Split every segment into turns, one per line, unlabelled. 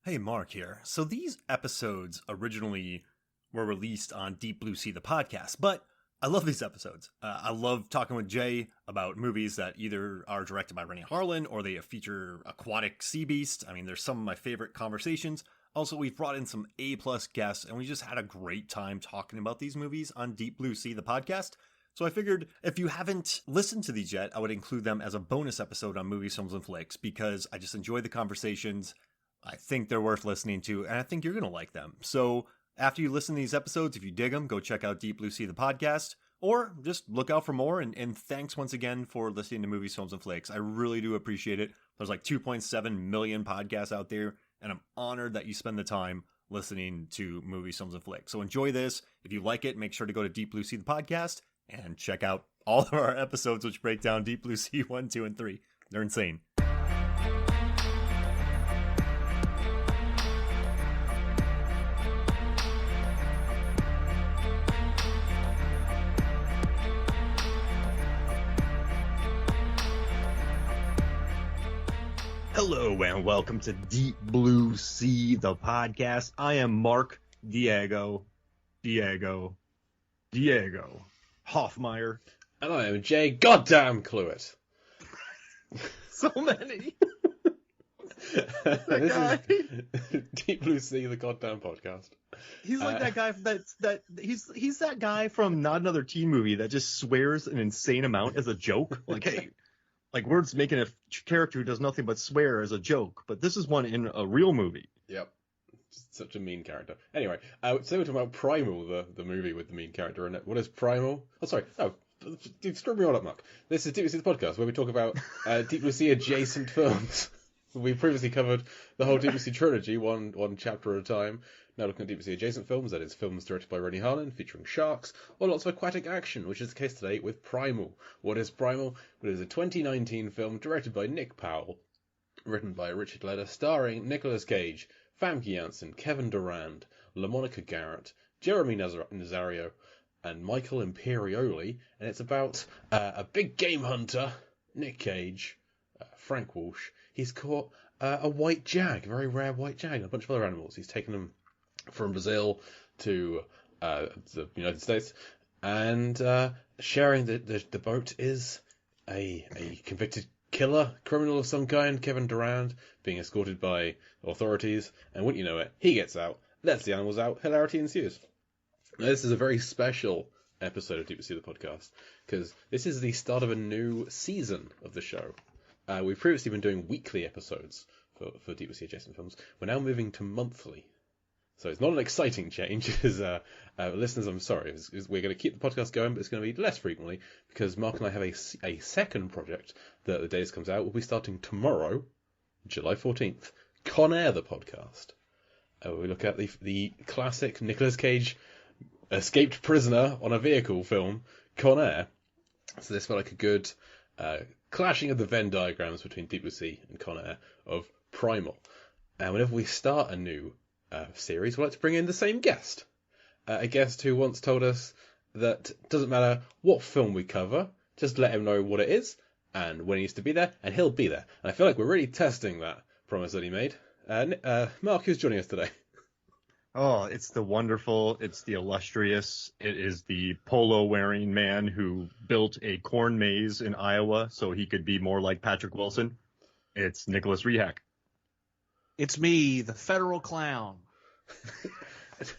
Hey, Mark here. So these episodes originally were released on Deep Blue Sea, the podcast, but I love these episodes. I love talking with Jay about movies that either are directed by Rennie Harlan or they feature aquatic sea beasts. I mean, they're some of my favorite conversations. Also, we've brought in some A-plus guests, and we just had a great time talking about these movies on Deep Blue Sea, the podcast. So I figured if you haven't listened to these yet, I would include them as a bonus episode on Movies, Films, and Flicks because I just enjoy the conversations. I think they're worth listening to, and I think you're going to like them. So after you listen to these episodes, if you dig them, go check out Deep Blue Sea, the podcast, or just look out for more. And thanks once again for listening to Movies, Films, and Flakes. I really do appreciate it. There's like 2.7 million podcasts out there, and I'm honored that you spend the time listening to Movies, Films, and Flicks. So enjoy this. If you like it, make sure to go to Deep Blue Sea, the podcast, and check out all of our episodes, which break down Deep Blue Sea 1, 2, and 3. They're insane. Hello and welcome to Deep Blue Sea, the podcast. I am Mark Diego Hoffmeyer.
And I am Jay Goddamn Cluett.
So many.
This is Deep Blue Sea, the goddamn podcast.
He's like that guy he's that guy from Not Another Teen Movie that just swears an insane amount as a joke. Like, hey, like we're just making a character who does nothing but swear as a joke, but this is one in a real movie.
Yep. Just such a mean character. Anyway, so we're talking about Primal, the movie with the mean character in it. What is Primal? Oh, sorry. No. Screw me all up, Mark. This is Deep Blue Sea, the podcast, where we talk about Deep Blue Sea adjacent films. We previously covered the whole Deep Blue Sea trilogy, one chapter at a time. Now looking at Deep Blue Sea adjacent films, that is films directed by Rennie Harlan, featuring sharks, or lots of aquatic action, which is the case today with Primal. What is Primal? It is a 2019 film directed by Nick Powell, written by Richard Leder, starring Nicolas Cage, Famke Janssen, Kevin Durand, LaMonica Garrett, Jeremy Nazario, and Michael Imperioli, and it's about a big game hunter, Nick Cage, Frank Walsh. He's caught a white jag, a very rare white jag, and a bunch of other animals. He's taken them from Brazil to the United States, and sharing the boat is a convicted killer, criminal of some kind, Kevin Durand, being escorted by authorities, and wouldn't you know it, he gets out, lets the animals out, hilarity ensues. Now, this is a very special episode of Deep Sea, the podcast, because this is the start of a new season of the show. We've previously been doing weekly episodes for Deep Sea adjacent films. We're now moving to monthly. So it's not an exciting change, because listeners, I'm sorry, we're going to keep the podcast going, but it's going to be less frequently, because Mark and I have a second project that the day this comes out will be starting tomorrow, July 14th, Con Air, the podcast. We look at the classic Nicolas Cage escaped prisoner on a vehicle film, Con Air. So this felt like a good clashing of the Venn diagrams between Deep Blue Sea and Con Air of Primal. And whenever we start a new series, we like to bring in the same guest. A guest who once told us that it doesn't matter what film we cover, just let him know what it is and when he needs to be there, and he'll be there. And I feel like we're really testing that promise that he made. Mark, who's joining us today?
Oh, it's the wonderful, it's the illustrious, it is the polo-wearing man who built a corn maze in Iowa so he could be more like Patrick Wilson. It's Nicholas Rehack.
It's me, the federal clown. That's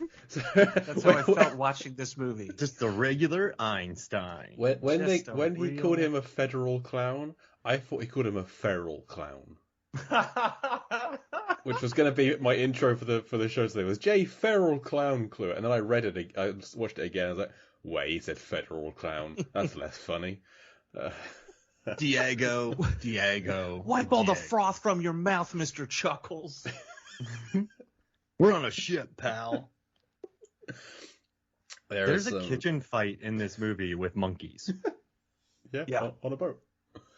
how I felt watching this movie.
Just a regular Einstein.
When he called him a federal clown, I thought he called him a feral clown. Which was going to be my intro for the show today, was Jay Feral Clown Clue, and then I read it, I watched it again, I was like, wait, he said federal clown, that's less funny.
Diego.
Wipe all the froth from your mouth, Mr. Chuckles.
We're on a ship, pal. There's a
some...
kitchen fight in this movie with monkeys.
Yeah. On a boat.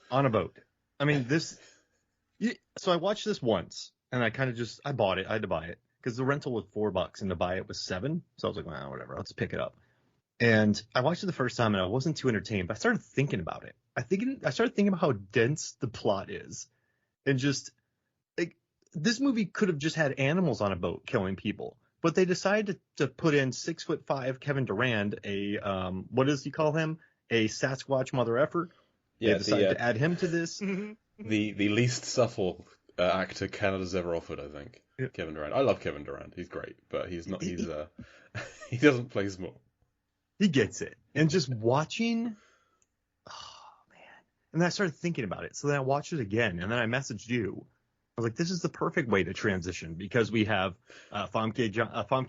On a boat. I mean, so I watched this once, and I bought it. I had to buy it because the rental was $4 and to buy it was $7. So I was like, well, whatever, let's pick it up. And I watched it the first time and I wasn't too entertained, but I started thinking about it. I started thinking about how dense the plot is, and just like
this movie could have just had animals on a boat killing people, but they decided to put in 6'5" Kevin Durand, a what does he call him? A Sasquatch mother effer.
Yeah,
They decided to add him to this.
the least subtle actor Canada's ever offered, I think.
Yeah.
Kevin Durand. I love Kevin Durand. He's great, but he's not. He's he doesn't play small.
He gets it. And just watching, oh man. And then I started thinking about it. So then I watched it again, and then I messaged you. I was like, this is the perfect way to transition because we have Famke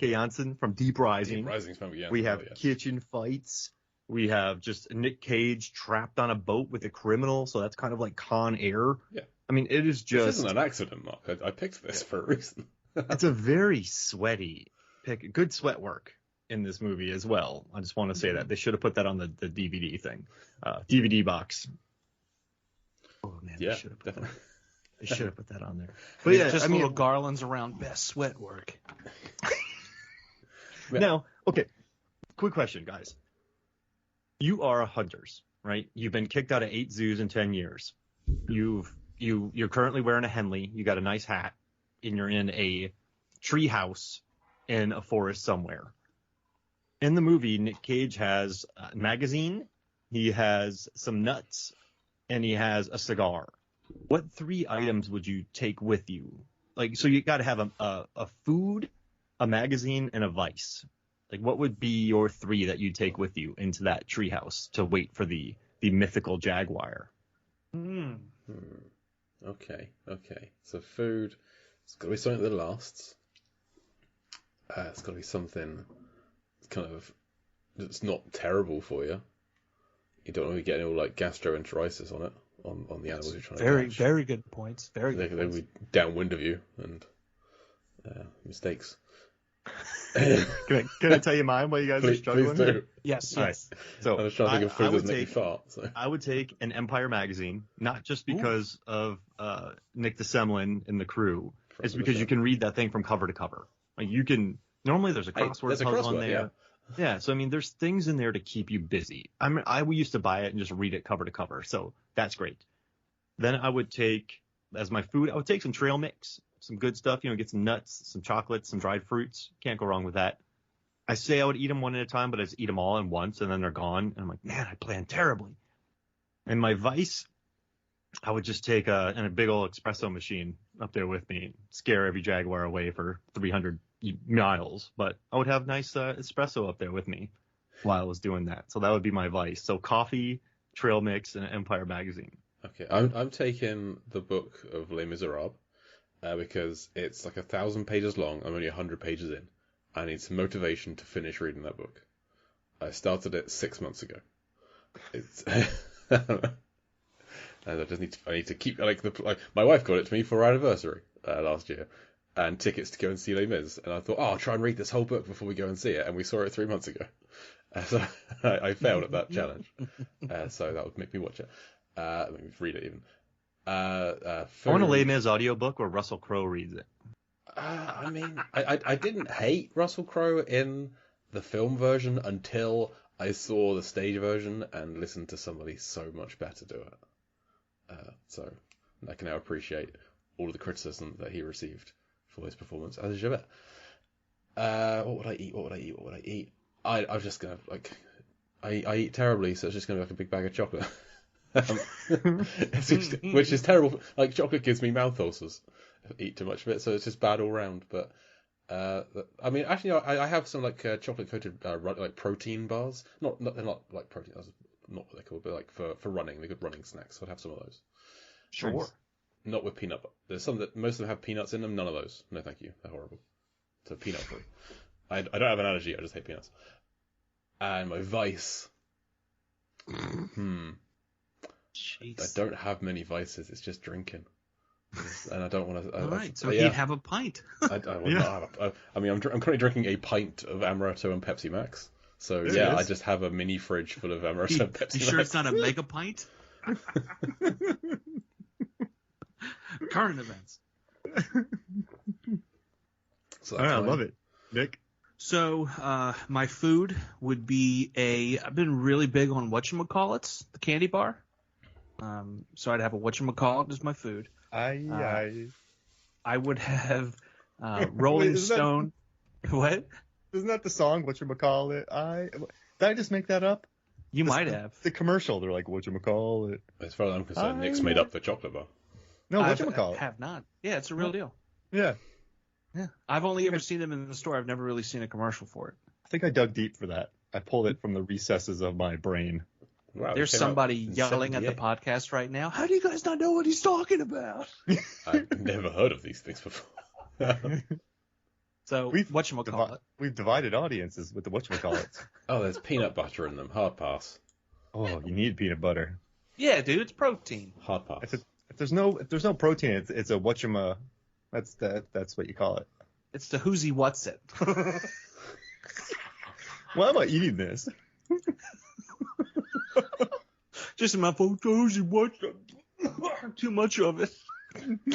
Janssen from Deep Rising.
Deep Rising's Famke Janssen.
We have kitchen fights. We have just Nick Cage trapped on a boat with a criminal. So that's kind of like Con Air.
Yeah.
I mean, it is just.
This isn't an accident, Mark. I picked this for a reason.
It's a very sweaty pick. Good sweat work in this movie as well. I just want to say that. They should have put that on the DVD thing. DVD box. Oh, man.
Yeah,
they should have put
definitely.
They should have put that on there. But yeah,
just
I mean,
little garlands around best sweat work.
now, okay. Quick question, guys. You are hunters, right? You've been kicked out of 8 zoos in 10 years. You're currently wearing a Henley. You got a nice hat, and you're in a tree house in a forest somewhere. In the movie, Nick Cage has a magazine, he has some nuts, and he has a cigar. What 3 items would you take with you? Like, so you got to have a food, a magazine, and a vice. Like, what would be your 3 that you'd take with you into that treehouse to wait for the mythical jaguar?
Okay. So food, it's got to be something that lasts. It's got to be something kind of that's not terrible for you. You don't want to be getting all like gastroenteritis on it, on the animals you're trying to catch.
Very good points. Very good.
They would be downwind of you and mistakes.
Can I tell you mine while you guys are struggling?
Please do.
Yes.
All right. So
I was trying to think of food that
would
doesn't make me fart. So.
I would take an Empire magazine, not just because of Nick DeSemlin and the crew. It's because you can read that thing from cover to cover. Like you can normally there's a crossword puzzle in there. Yeah. So I mean, there's things in there to keep you busy. I used to buy it and just read it cover to cover, so that's great. Then I would take as my food. I would take some trail mix. Some good stuff, get some nuts, some chocolates, some dried fruits. Can't go wrong with that. I say I would eat them one at a time, but I just eat them all at once, and then they're gone. And I'm like, man, I planned terribly. And my vice, I would just take a big old espresso machine up there with me, scare every jaguar away for 300 miles. But I would have nice espresso up there with me while I was doing that. So that would be my vice. So coffee, trail mix, and an Empire magazine.
Okay, I'm taking the book of Les Miserables. Because it's like 1,000 pages long. I'm only 100 pages in. I need some motivation to finish reading that book. I started it 6 months ago. It's and I need to keep like my wife got it to me for our anniversary last year, and tickets to go and see Les Mis. And I thought, I'll try and read this whole book before we go and see it. And we saw it 3 months ago. So I failed at that challenge. So that would make me watch it. Make me read it even.
I want a Les Mis audiobook where Russell Crowe reads it.
I mean, I didn't hate Russell Crowe in the film version until I saw the stage version and listened to somebody so much better do it. So I can now appreciate all of the criticism that he received for his performance as Javert. What would I eat? I was just gonna I eat terribly, so it's just gonna be like a big bag of chocolate. Which is terrible. Like chocolate gives me mouth ulcers if I eat too much of it, so it's just bad all round. But I mean, actually, I have some like chocolate coated like protein bars. They're not like protein. That's not what they're called, but like for running, they're good running snacks. So I'd have some of those.
Sure.
Nice. Not with peanut. There's some that most of them have peanuts in them. None of those. No, thank you. They're horrible. So peanut free. I don't have an allergy. I just hate peanuts. And my vice.
Jeez.
I don't have many vices. It's just drinking, and I don't want to.
All right, so he'd have a pint.
I will not have. I mean, I'm currently drinking a pint of Amaretto and Pepsi Max. So yeah, I just have a mini fridge full of Amaretto and Pepsi Max.
You sure it's not a mega pint? Current events.
So
I love it, Nick.
So my food would be I've been really big on whatchamacallits, the candy bar. So I'd have a whatchamacallit as my food. I would have Rolling Stone. What?
Isn't that the song? Whatchamacallit? Did I just make that up?
You might have.
The commercial. They're like, whatchamacallit?
As far as I'm concerned, Nick's made up the chocolate bar.
No,
I
whatchamacallit?
have not. Yeah, it's a real deal.
Yeah.
Yeah. I've only ever seen them in the store. I've never really seen a commercial for it.
I think I dug deep for that. I pulled it from the recesses of my brain.
Wow,
There's somebody yelling at the podcast right now. How do you guys not know what he's talking about?
I've never heard of these things before.
So, whatchamacallit?
We've divided audiences with the whatchamacallits.
Oh, there's peanut butter in them. Hard pass.
Oh, you need peanut butter.
Yeah, dude, it's protein.
Hard pass.
If there's no protein, it's a whatchama. That's what you call it.
It's the who's-y what's it.
Why am I eating this?
Just my who's-y what's it. Too much of it.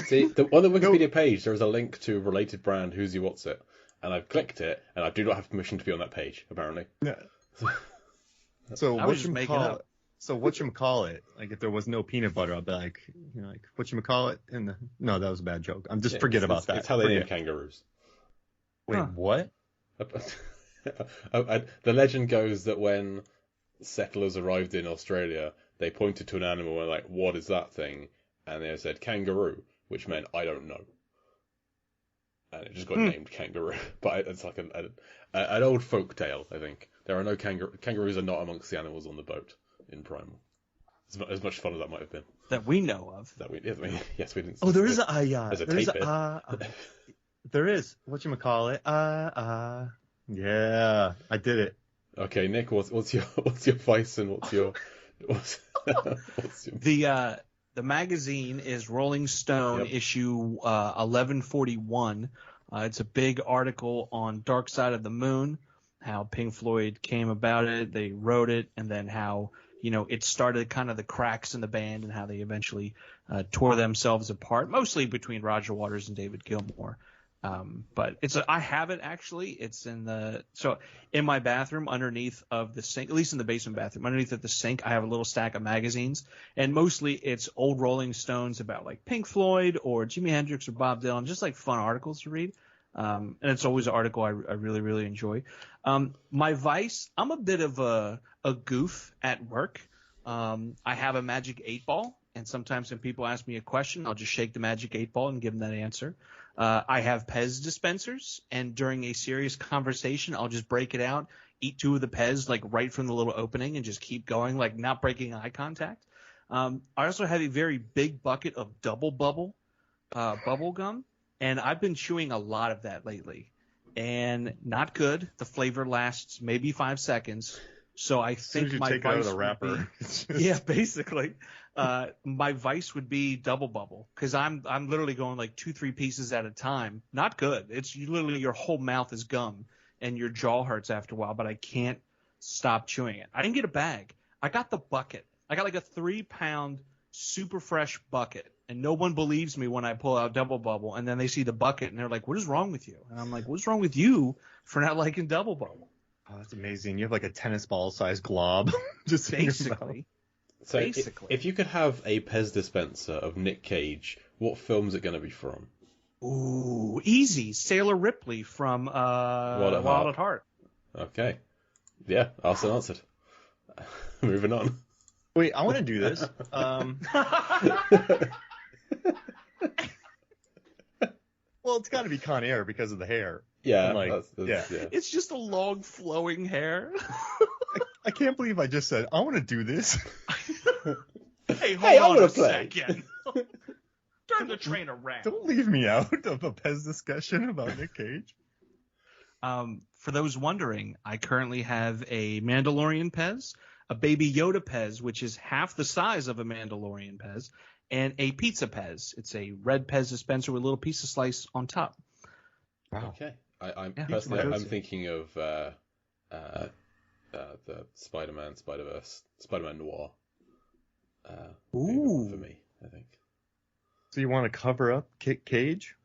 See, on the Wikipedia page, there is a link to related brand Who's You What's It, and I've clicked it, and I do not have permission to be on that page, apparently.
Yeah. So
I was just making up.
So whatchamacallit? Like if there was no peanut butter, I'd be like, whatchamacallit? No, that was a bad joke. Forget about that.
It's how they name kangaroos.
Wait, what?
The legend goes that when settlers arrived in Australia, they pointed to an animal and were like, "What is that thing?" And they said kangaroo, which meant I don't know. And it just got named kangaroo. But it's like an old folk tale, I think. There are no kangaroos are not amongst the animals on the boat in Primal. As much fun as that might have been.
That we know of.
Yes, we didn't.
Oh, there is there is. Whatchamacallit? Yeah, I did it.
Okay, Nick, what's your vice and what's your
The magazine is Rolling Stone issue 1141. It's a big article on Dark Side of the Moon, how Pink Floyd came about it, they wrote it, and then how it started kind of the cracks in the band and how they eventually tore themselves apart, mostly between Roger Waters and David Gilmour. But I have it actually. It's in my bathroom underneath of the sink, at least in the basement bathroom, underneath of the sink, I have a little stack of magazines, and mostly it's old Rolling Stones about like Pink Floyd or Jimi Hendrix or Bob Dylan, just like fun articles to read. And it's always an article I really, really enjoy. My vice, I'm a bit of a goof at work. I have a magic 8-ball, and sometimes when people ask me a question, I'll just shake the magic 8-ball and give them that answer. I have Pez dispensers, and during a serious conversation, I'll just break it out, eat 2 of the Pez, like right from the little opening, and just keep going, like not breaking eye contact. I also have a very big bucket of double bubble gum, and I've been chewing a lot of that lately, and not good. The flavor lasts maybe 5 seconds. So I think my
take
vice
out of the wrapper.
yeah, basically. My vice would be double bubble, because I'm literally going like 2-3 pieces at a time. Not good. It's literally your whole mouth is gum and your jaw hurts after a while, but I can't stop chewing it. I didn't get a bag. I got the bucket. I got like a 3-pound super fresh bucket, and no one believes me when I pull out double bubble, and then they see the bucket and they're like, "What is wrong with you?" And I'm like, "What's wrong with you for not liking double bubble?"
Oh, that's amazing. You have like a tennis ball sized glob. Just
basically.
So if you could have a Pez dispenser of Nick Cage, what film is it going to be from?
Ooh, easy. Sailor Ripley from Wild at Heart.
Okay. Yeah, also answered. Moving on.
Wait, I want to do this. Well, it's got to be Con Air because of the hair.
Yeah,
yeah.
It's just a long flowing hair.
I can't believe I just said I want to do this.
Hey, hold on a
play.
second. Turn the train around.
Don't leave me out of a Pez discussion about Nick Cage.
For those wondering, I currently have a Mandalorian Pez, a Baby Yoda Pez, which is half the size of a Mandalorian Pez, and a Pizza Pez. It's a red Pez dispenser with a little pizza slice on top.
Wow.
Okay. I'm thinking of the Spider-Man, Spider-Verse, Spider-Man Noir.
Ooh.
For me, I think.
So you want to cover up Cage?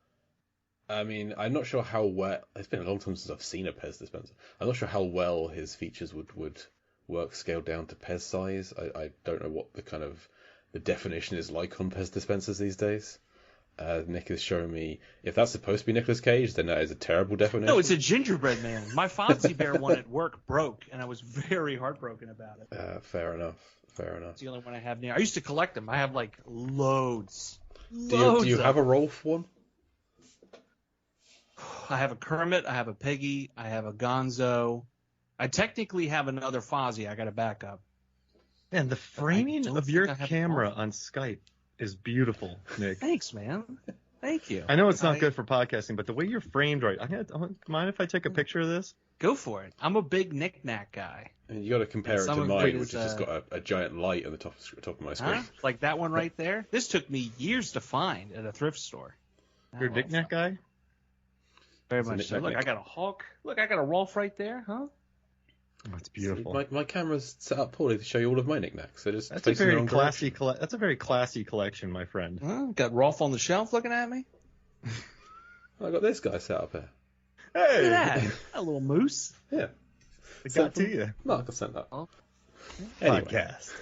I mean, I'm not sure how well. It's been a long time since I've seen a Pez dispenser. I'm not sure how well his features would work scaled down to Pez size. I don't know what the definition is like on Pez dispensers these days. Nick is showing me, if that's supposed to be Nicolas Cage, then that is a terrible definition.
No, it's a gingerbread man. My Fozzie Bear one at work broke, and I was very heartbroken about it.
Fair enough.
It's the only one I have near. I used to collect them. I have like loads.
Do you have a Rolf one?
I have a Kermit. I have a Piggy. I have a Gonzo. I technically have another Fozzie. I got a backup.
Man, the framing of your camera on Skype is beautiful, Nick.
Thanks, man. Thank you.
I know it's not good for podcasting, but the way you're framed right, mind if I take a picture of this?
Go for it. I'm a big knick-knack guy.
And you got to compare it to mine, which has just got a giant light on the top of my screen.
Huh? Like that one right there? This took me years to find at a thrift store.
You're a knick-knack guy?
Very much so. Look, I got a Hulk. Look, I got a Rolf right there, huh?
Oh, that's beautiful.
My camera's set up poorly to show you all of my knickknacks. So
that's a very classy. That's a very classy collection, my friend.
Got Rolf on the shelf looking at me.
I got this guy set up here.
Hey,
look at that! A little moose.
Yeah,
it got to you.
Mark, I sent that.
Oh.
Anyway.
Podcast.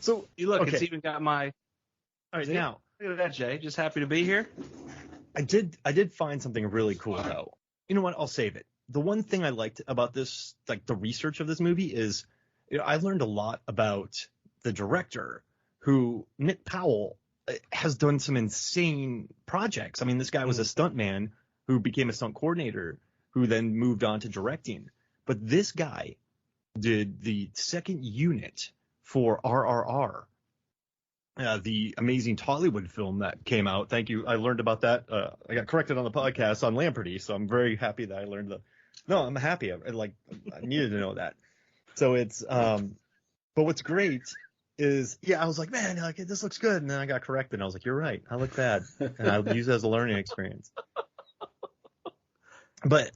So you look, it's even got my.
All right, now
look at that, Jay. Just happy to be here.
I did find something really cool though. You know what? I'll save it. The one thing I liked about this, like the research of this movie, is I learned a lot about the director, who Nick Powell has done some insane projects. I mean, this guy was a stuntman who became a stunt coordinator, who then moved on to directing. But this guy did the second unit for RRR. The amazing Tollywood film that came out. Thank you. I learned about that. I got corrected on the podcast on Lamperty, so I'm very happy that I learned No, I'm happy. I needed to know that. So it's, but what's great is, I was like, man, like this looks good, and then I got corrected, and I was like, you're right, I look bad, and I use it as a learning experience. But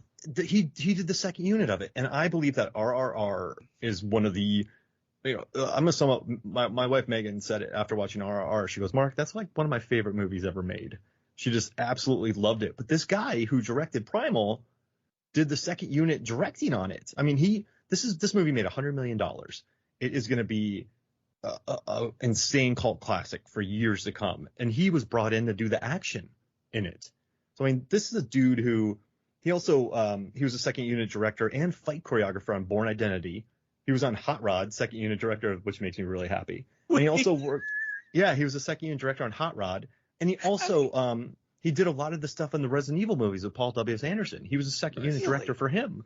he did the second unit of it, and I believe that RRR is one of the. I'm gonna sum up. My wife Megan said it after watching RRR. She goes, Mark, that's like one of my favorite movies ever made. She just absolutely loved it. But this guy who directed Primal did the second unit directing on it. I mean, this movie made $100 million. It is going to be a insane cult classic for years to come. And he was brought in to do the action in it. So I mean, this is a dude who he also he was a second unit director and fight choreographer on Bourne Identity. He was on Hot Rod, second unit director, which makes me really happy. And he also worked. Yeah, he was a second unit director on Hot Rod, and he also he did a lot of the stuff in the Resident Evil movies with Paul W.S. Anderson. He was a second unit director for him.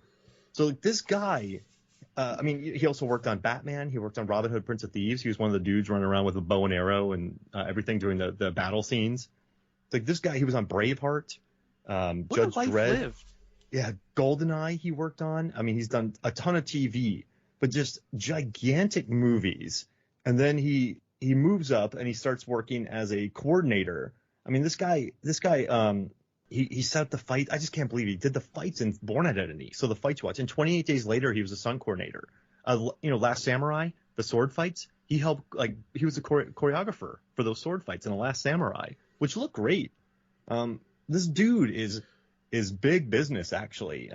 So this guy, I mean, he also worked on Batman. He worked on Robin Hood, Prince of Thieves. He was one of the dudes running around with a bow and arrow and everything during the battle scenes. Like this guy, he was on Braveheart, Judge Dredd. Yeah, GoldenEye he worked on. I mean, he's done a ton of TV, but just gigantic movies. And then he moves up and he starts working as a coordinator. I mean, this guy, he set up the fight. I just can't believe he did the fights in Bourne Identity. So the fights you watch. And 28 Days Later, he was a stunt coordinator. Last Samurai, the sword fights, he helped, he was a choreographer for those sword fights in The Last Samurai, which look great. This dude is big business, actually.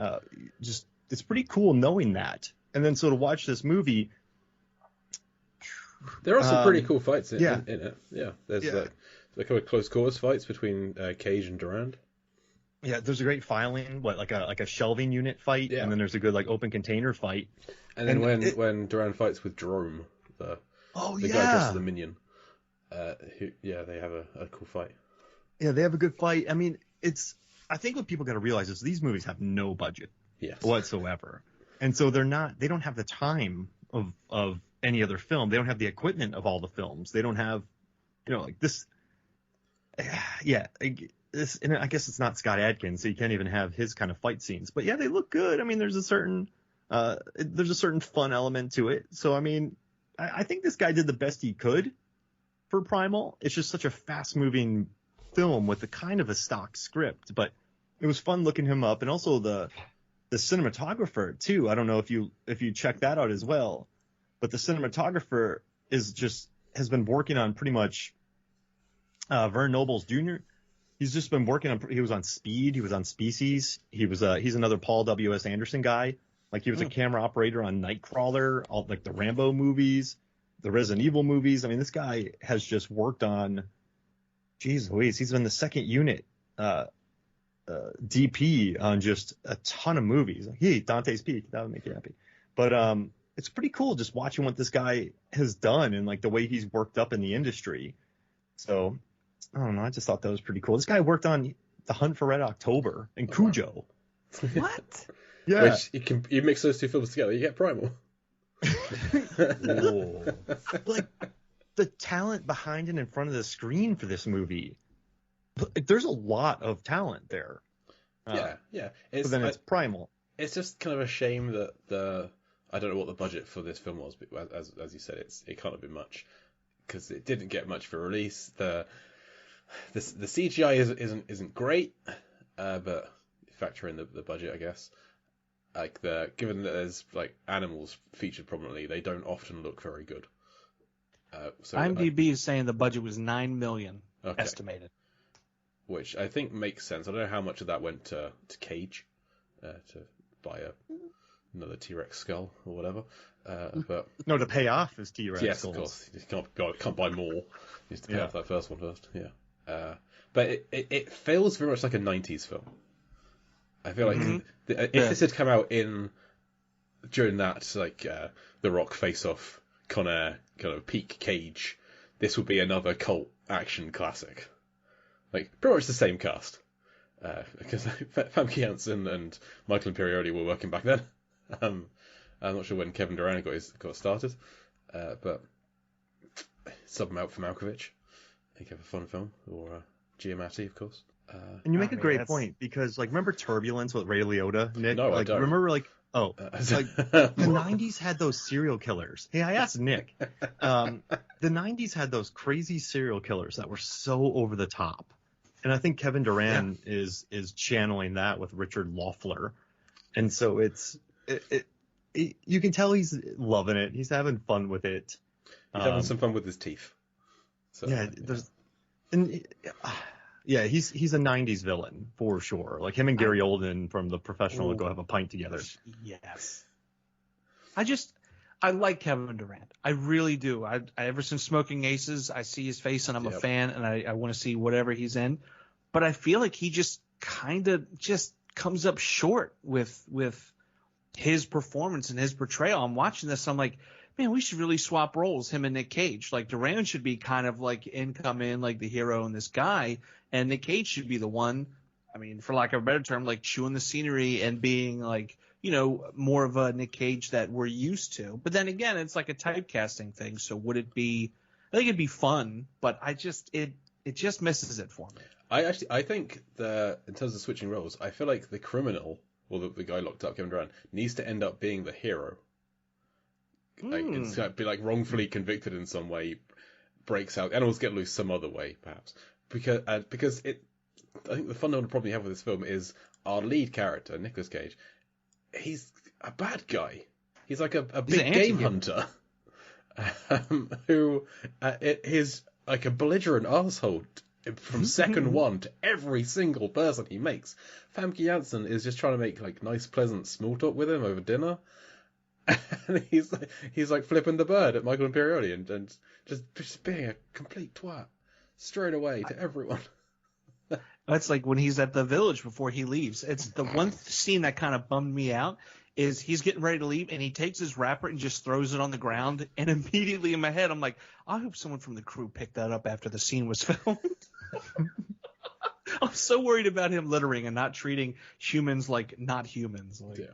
It's pretty cool knowing that. And then so to watch this movie.
There are some pretty cool fights in it. Yeah, there's like close quarters fights between Cage and Durand.
Yeah, there's a great filing, like a shelving unit fight, and then there's a good open container fight.
And then when Durand fights with Jerome, the guy dressed as a minion, they have a cool fight.
Yeah, they have a good fight. I mean, I think what people got to realize is these movies have no budget whatsoever, and so they don't have the time of any other film. They don't have the equipment of all the films. They don't have, like this. Yeah, and I guess it's not Scott Adkins, so you can't even have his kind of fight scenes. But yeah, they look good. I mean, there's a certain fun element to it. So I mean, I think this guy did the best he could for Primal. It's just such a fast-moving film with a kind of a stock script, but it was fun looking him up, and also the cinematographer too. I don't know if you check that out as well, but the cinematographer has been working on pretty much Vern Nobles Jr. He's just been working on. He was on Speed. He was on Species. He's another Paul W.S. Anderson guy. Like he was a camera operator on Nightcrawler, all like the Rambo movies, the Resident Evil movies. I mean, this guy has just worked on Jeez Louise, he's been the second unit DP on just a ton of movies. Dante's Peak, that would make you happy. But it's pretty cool just watching what this guy has done and like the way he's worked up in the industry. So I don't know, I just thought that was pretty cool. This guy worked on The Hunt for Red October and Cujo.
What?
Yeah. Which you mix those two films together, you get Primal.
Like the talent behind and in front of the screen for this movie, there's a lot of talent there.
Yeah.
But then it's Primal.
It's just kind of a shame that I don't know what the budget for this film was, but as you said, it can't have been much because it didn't get much for release. The CGI isn't great, but factor in the budget, I guess. Like given that there's like animals featured prominently, they don't often look very good. So
IMDb is saying the budget was $9 million estimated,
which I think makes sense. I don't know how much of that went to Cage to buy another T-Rex skull or whatever. But
no, to pay off his T-Rex
yes,
skulls.
Of course. You can't buy more. You have to pay off that first one first. Yeah. But it feels very much like a 90s film. I feel like if this had come out during that like The Rock Face Off, Con Air kind of peak Cage, this would be another cult action classic. Like pretty much the same cast, because Famke Janssen and Michael Imperioli were working back then. I'm not sure when Kevin Durant got started, but sub him out for Malkovich. I think have a fun film, or Giamatti, of course.
And you make a great point because, like, remember Turbulence with Ray Liotta, Nick?
No,
like,
I don't.
Remember, like, the 90s had those serial killers. Hey, I asked Nick. The 90s had those crazy serial killers that were so over the top, and I think Kevin Durant is channeling that with Richard Loeffler, and so you can tell he's loving it. He's having fun with it.
He's having some fun with his teeth. So,
he's a 90s villain for sure. Like him and Gary Oldman from The Professional would go have a pint together.
Yes. I like Kevin Durant. I really do. I ever since Smoking Aces, I see his face and I'm a fan and I want to see whatever he's in. But I feel like he just kind of just comes up short with his performance and his portrayal. I'm watching this. I'm like, man, we should really swap roles, him and Nick Cage. Like Durant should be kind of like come in like the hero and this guy, and Nick Cage should be the one, I mean, for lack of a better term, like chewing the scenery and being like, more of a Nick Cage that we're used to. But then again, it's like a typecasting thing. So would it be? I think it'd be fun, but it just misses it for me.
I think that in terms of switching roles, I feel like the criminal or the guy locked up, Kevin Durant, needs to end up being the hero. Like it's going to be like wrongfully convicted in some way, breaks out, animals get loose some other way, perhaps. Because I think the fundamental problem you have with this film is our lead character, Nicolas Cage. He's a bad guy. He's like a big game hunter, who is like a belligerent asshole from second one to every single person he makes. Famke Janssen is just trying to make like nice, pleasant small talk with him over dinner. And he's like flipping the bird at Michael Imperioli and just being a complete twat straight away to everyone.
That's like when he's at the village before he leaves. It's the one scene that kind of bummed me out is he's getting ready to leave and he takes his wrapper and just throws it on the ground. And immediately in my head, I'm like, I hope someone from the crew picked that up after the scene was filmed. I'm so worried about him littering and not treating humans like not humans. Like,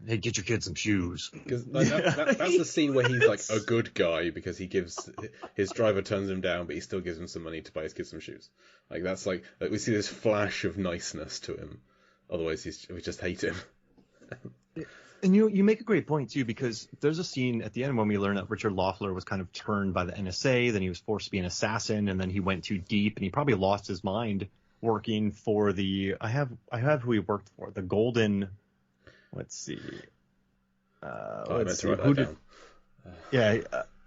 Hey, get your kid some shoes.
Because that's the scene where he's like a good guy because he gives his driver turns him down, but he still gives him some money to buy his kid some shoes. Like that's like we see this flash of niceness to him. Otherwise, we just hate him.
And you make a great point too, because there's a scene at the end when we learn that Richard Loeffler was kind of turned by the NSA, then he was forced to be an assassin, and then he went too deep, and he probably lost his mind working for I have who he worked for, the Golden. Let's see. I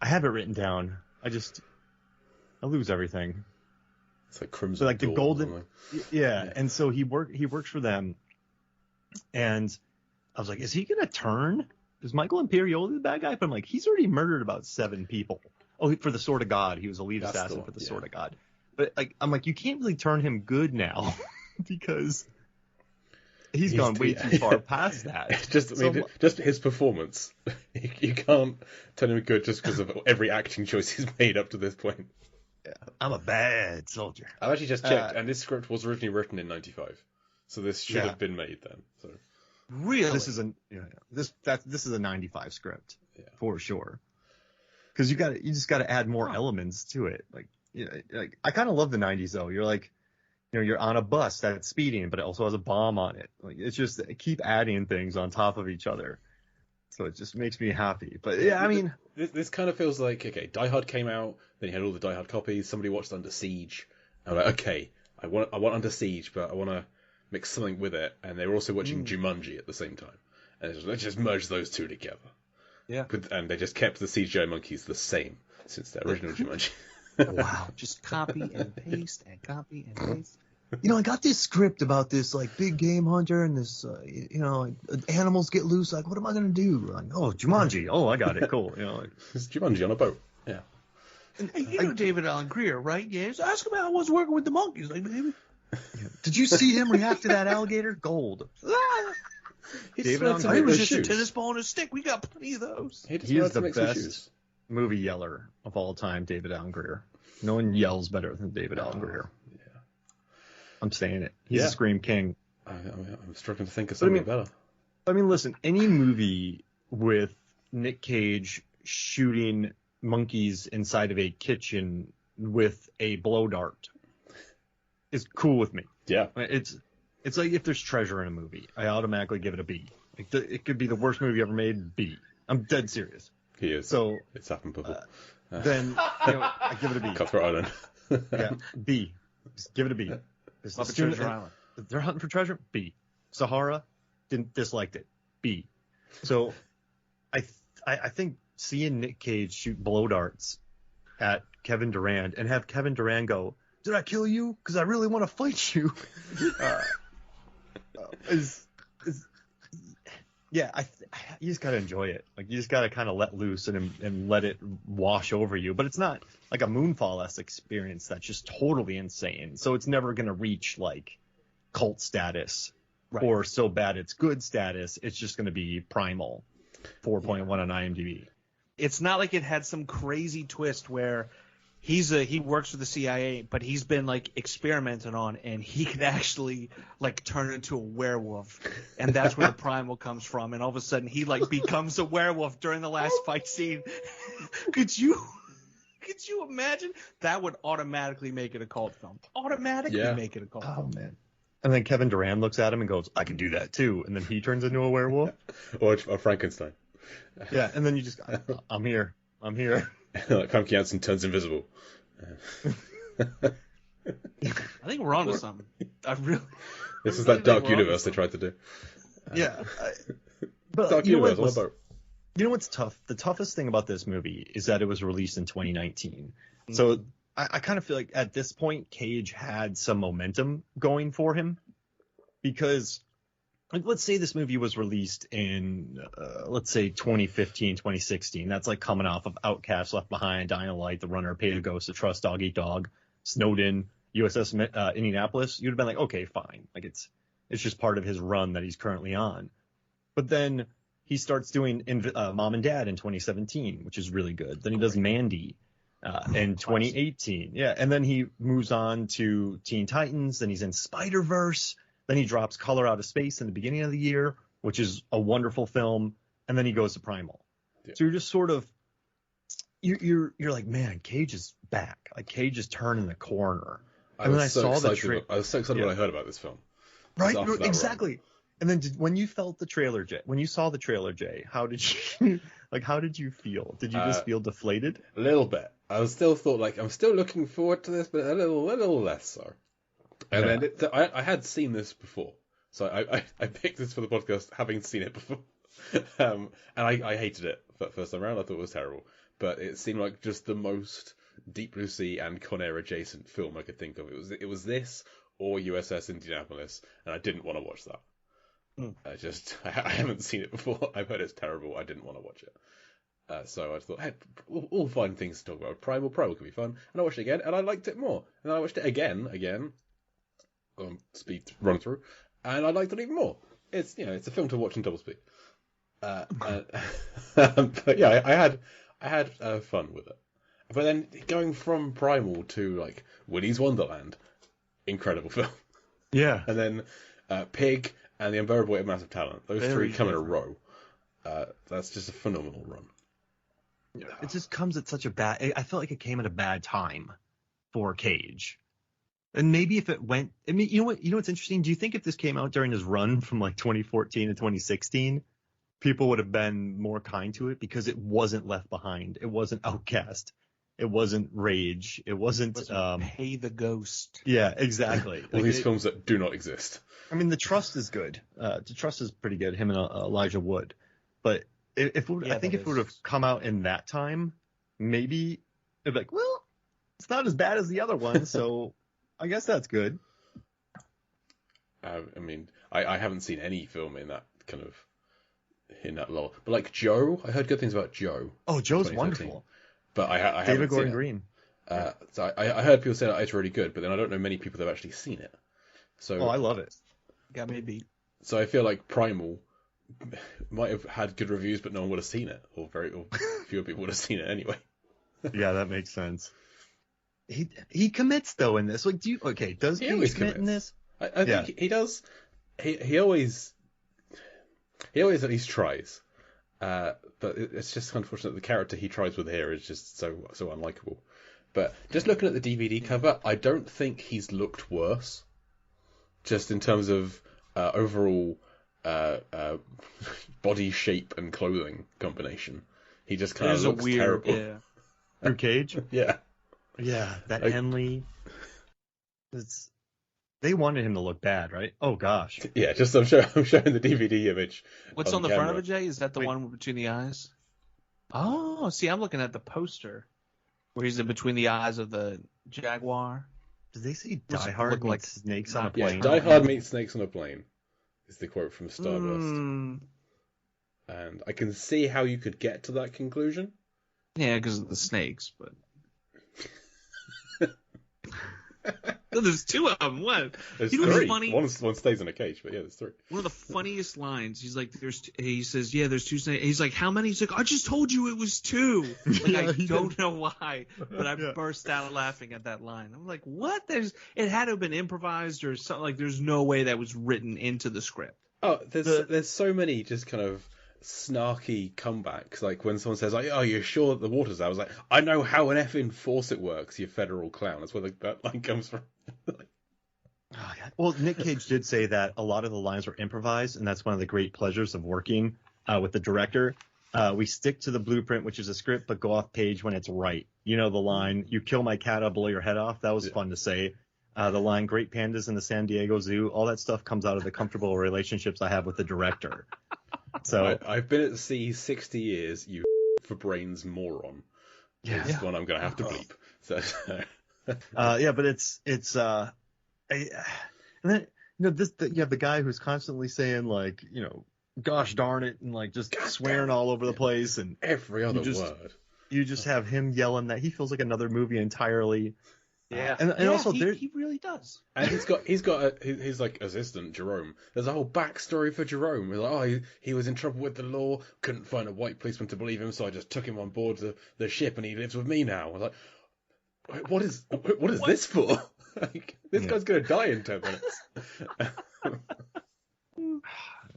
have it written down. I lose everything.
It's like Crimson.
So like the
Dawn,
Golden, yeah. And so he works for them, and I was like, is he gonna turn? Is Michael Imperioli the bad guy? But I'm like, he's already murdered about 7 people. Oh, for the Sword of God, he was a lead assassin for the Sword of God. But like, I'm like, you can't really turn him good now because he's gone way too far past that.
Just his performance. You can't turn him good just because of every acting choice he's made up to this point.
Yeah. I'm a bad soldier.
I've actually just checked, and this script was originally written in '95, so this should have been made then. So
really,
this is a '95 script for sure. Because you just got to add more elements to it. Like, like I kind of love the '90s though. You're like, you're on a bus that's speeding, but it also has a bomb on it. Like, it's just keep adding things on top of each other. So it just makes me happy. But yeah, I mean,
this kind of feels like, okay, Die Hard came out, then you had all the Die Hard copies. Somebody watched Under Siege. I'm like, okay, I want Under Siege, but I want to mix something with it. And they were also watching Jumanji at the same time, and let's just merge those two together.
Yeah.
And they just kept the CGI monkeys the same since their original Jumanji.
Wow. Just copy and paste and copy and paste.
I got this script about this like big game hunter and this, animals get loose. Like, what am I gonna do? Like, oh, Jumanji. Oh, I got it. Cool.
It's Jumanji on a boat. Yeah.
Hey, you know David Allen Greer, right? Yeah. So ask him how I was working with the monkeys. Like, baby.
Did you see him react to that alligator? Gold.
David Allen Greer was just a tennis ball and a stick. We got plenty of those.
He is the best movie yeller of all time, David Allen Greer. No one yells better than David Allen Greer. I'm saying it. He's a scream king.
I'm struggling to think of something better.
I mean, listen, any movie with Nick Cage shooting monkeys inside of a kitchen with a blow dart is cool with me.
Yeah.
It's like if there's treasure in a movie, I automatically give it a B. It could be the worst movie ever made, B. I'm dead serious.
He is.
So
it's happened before.
Then I give it a B.
Cutthroat Island.
Yeah, B. Just give it a B.
Treasure Island.
They're hunting for treasure. B. Sahara, disliked it. B. So, I think seeing Nick Cage shoot blow darts at Kevin Durant and have Kevin Durant go, "Did I kill you? Because I really want to fight you." You just gotta enjoy it. Like, you just gotta kind of let loose and let it wash over you. But it's not like a Moonfall-esque experience that's just totally insane. So it's never gonna reach like cult status or so bad it's good status. It's just gonna be Primal, 4.1 on IMDb.
It's not like it had some crazy twist where he works for the CIA, but he's been like experimented on, and he can actually like turn into a werewolf, and that's where the Primal comes from. And all of a sudden, he like becomes a werewolf during the last fight scene. Could you imagine? That would automatically make it a cult film. Make it a cult film.
Man. And then Kevin Durant looks at him and goes, "I can do that too." And then he turns into a werewolf,
or Frankenstein.
Yeah, and then you just, I'm here.
Like Famke Janssen turns invisible.
I think we're onto something.
This is that dark universe they tried to do.
Yeah. But
dark universe on a boat.
You know what's tough? The toughest thing about this movie is that it was released in 2019. Mm-hmm. So I kind of feel like at this point, Cage had some momentum going for him. Because, like, let's say this movie was released in, let's say 2015, 2016. That's like coming off of Outcast, Left Behind, Dying of Light, The Runner, Pay to Ghost, The Trust, Dog Eat Dog, Snowden, USS Indianapolis. You'd have been like, okay, fine. Like, it's just part of his run that he's currently on. But then he starts doing Mom and Dad in 2017, which is really good. Then he does Mandy in 2018. Yeah, and then he moves on to Teen Titans. Then he's in Spider-Verse. Then he drops Color Out of Space in the beginning of the year, which is a wonderful film. And then he goes to Primal. Yeah. So you're just sort of, you're like, man, Cage is back. Like, Cage is turning the corner. And then I saw the trailer.
I was so excited when I heard about this film.
Right, exactly. Run. And then when you felt the trailer, Jay, when you saw the trailer, Jay, how did you feel? Did you just feel deflated?
A little bit. I was still thought like, I'm still looking forward to this, but a little less so. And then I had seen this before, so I picked this for the podcast having seen it before, and I hated it that first time around. I thought it was terrible, but it seemed like just the most Deep Blue Sea and Con Air adjacent film I could think of. It was this or USS Indianapolis, and I didn't want to watch that. I haven't seen it before. I've heard it's terrible. I didn't want to watch it. So I thought, hey, we'll find things to talk about. Primal could be fun. And I watched it again, and I liked it more. And then I watched it again, speed run through, and I liked it even more. It's a film to watch in double speed. But yeah, I had fun with it. But then going from Primal to like Willy's Wonderland, incredible film.
Yeah.
And then Pig and The Unbearable Weight of Massive Talent. Those three come in a row. That's just a phenomenal run.
It just comes at such a bad. I felt like it came at a bad time for Cage. And maybe if it went, I mean, you know what's interesting? Do you think if this came out during his run from like 2014 to 2016, people would have been more kind to it because it wasn't Left Behind, it wasn't Outcast, it wasn't Rage, it wasn't
Pay the Ghost.
Yeah, exactly.
All these films that do not exist.
I mean, The Trust is good. The Trust is pretty good. Him and Elijah Wood, but I think if it would have come out in that time, maybe it'd be like, well, it's not as bad as the other one, so I guess that's good.
I mean, I haven't seen any film in that kind of lull. But like Joe, I heard good things about Joe.
Oh, Joe's wonderful.
But I
David
haven't
Gordon
seen
Green.
So I heard people say that it's really good, but then I don't know many people that have actually seen it. So
I love it.
Got me beat.
So I feel like Primal might have had good reviews, but no one would have seen it, or fewer people would have seen it anyway.
Yeah, that makes sense. He commits though in this. Like, does he commit in this?
I think he does. He always at least tries. But it's just unfortunate the character he tries with here is just so unlikable. But just looking at the DVD cover, I don't think he's looked worse. Just in terms of overall body shape and clothing combination, he just kind of looks terrible.
Yeah.
Through Cage?
Yeah.
Yeah, that Henley. They wanted him to look bad, right? Oh gosh.
Yeah, just I'm showing the DVD image.
What's on the front of it, Jay? Is that the one between the eyes? Oh, see, I'm looking at the poster where he's in between the eyes of the Jaguar.
Did they say Die Hard meets snakes on a plane?
Yeah, Die Hard meets snakes on a plane is the quote from Starburst. And I can see how you could get to that conclusion.
Yeah, because of the snakes, but... No, there's two of them. What?
There's three. Funny? One stays in a cage, but yeah, there's three.
One of the funniest lines. He's like, he says, yeah, there's two snakes. He's like, how many? He's like, I just told you it was two. Like, I don't know why, but I burst out laughing at that line. I'm like, what? It had to have been improvised or something. Like, there's no way that was written into the script.
Oh, there's so many just kind of snarky comebacks. Like when someone says, like, "Oh, you're sure that the water's out?" I was like, "I know how an effing faucet works, you federal clown." That's where that line comes from.
Well, Nick Cage did say that a lot of the lines were improvised, and that's one of the great pleasures of working with the director. We stick to the blueprint, which is a script, but go off page when it's right. You know the line, "You kill my cat, I'll blow your head off." That was fun to say. The line, "Great pandas in the San Diego Zoo," all that stuff comes out of the comfortable relationships I have with the director. So
I've been at sea 60 years, you for brains moron. Yeah. This one I'm going to have to bleep. So.
But it's and then, you have the guy who's constantly saying, like, gosh darn it, and like just swearing all over the place, and
every other word.
You just have him yelling that he feels like another movie entirely.
Yeah,
and also
he really does.
And he's got his like assistant Jerome. There's a whole backstory for Jerome. He's like, he was in trouble with the law, couldn't find a white policeman to believe him, so I just took him on board the ship, and he lives with me now. I was like, what is this for? Like, this guy's gonna die in 10 minutes.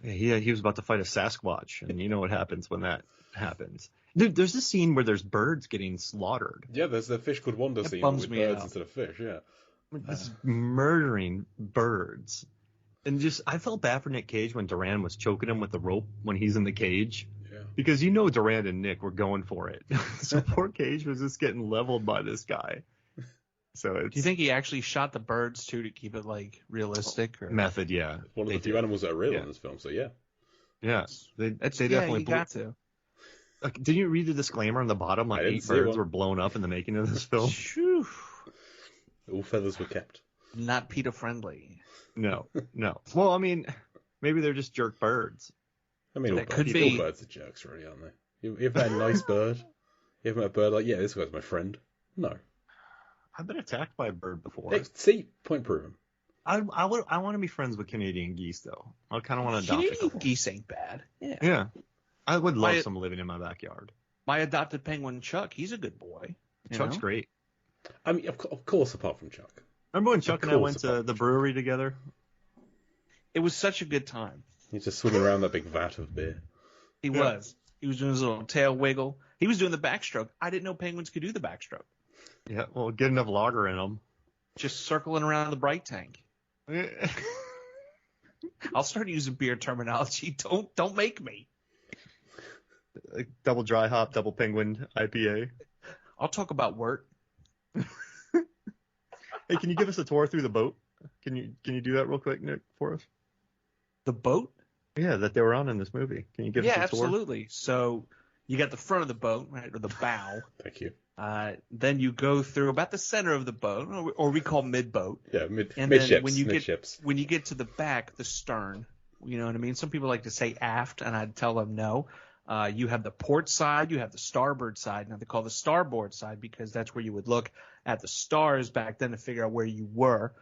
He was about to fight a Sasquatch, and you know what happens when that happens. Dude, there's this scene where there's birds getting slaughtered.
Yeah, there's the Fish Could Wander scene with birds instead of fish, yeah.
This murdering birds. And I felt bad for Nick Cage when Duran was choking him with the rope when he's in the cage. Yeah. Because Duran and Nick were going for it. So poor Cage was just getting leveled by this guy. So
do you think he actually shot the birds too to keep it like realistic? Or?
Method, yeah.
One of the few animals that are real in this film, so yeah.
Yeah, they definitely
you got to.
Did you read the disclaimer on the bottom? Like 8 birds were blown up in the making of this film.
All feathers were kept.
Not PETA friendly.
No. Well, I mean, maybe they're just jerk birds.
I mean, all birds are jerks, really, aren't they? You ever met a nice bird? You ever met a bird like, yeah, this guy's my friend? No.
I've been attacked by a bird before.
Hey, see, point proven.
I want to be friends with Canadian geese though. I kind of want to adopt a
Canadian
couple.
geese ain't bad. Yeah.
Yeah, I would love some living in my backyard.
My adopted penguin Chuck, he's a good boy.
Chuck's great.
I mean, of course, apart from Chuck.
Remember when Chuck and I went to the brewery together?
It was such a good time.
He's just swimming around that big vat of beer.
He was. He was doing his little tail wiggle. He was doing the backstroke. I didn't know penguins could do the backstroke.
Yeah, well, get enough lager in them.
Just circling around the bright tank. I'll start using beer terminology. Don't make me.
Like double dry hop, double penguin IPA.
I'll talk about wort.
Hey, can you give us a tour through the boat? Can you do that real quick, Nick, for us?
The boat?
Yeah, that they were on in this movie. Can you give us a tour? Yeah,
absolutely. So you got the front of the boat, right, or the bow.
Thank you.
Then you go through about the center of the boat, or we call mid-boat.
Yeah,
and
midships.
Then when you get to the back, the stern. You know what I mean? Some people like to say aft, and I'd tell them no. You have the port side, you have the starboard side. Now they call the starboard side because that's where you would look at the stars back then to figure out where you were.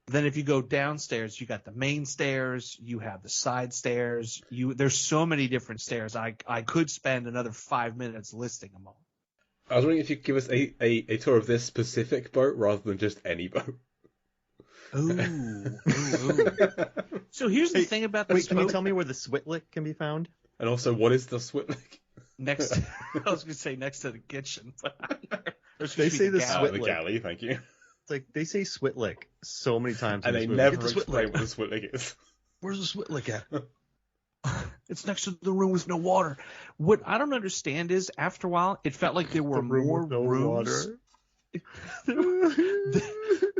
Then if you go downstairs, you got the main stairs, you have the side stairs. There's so many different stairs. I could spend another 5 minutes listing them all.
I was wondering if you could give us a tour of this specific boat rather than just any boat.
Ooh. So here's the thing about this
boat. Can you tell me where the Switlick can be found?
And also, what is the Switlick?
I was going to say next to the kitchen. But
they say the Switlick.
The galley, thank you.
It's like they say Switlick so many times.
And they never explain what the Switlick is.
Where's the Switlick at?
It's next to the room with no water. What I don't understand is, after a while, it felt like there were more rooms.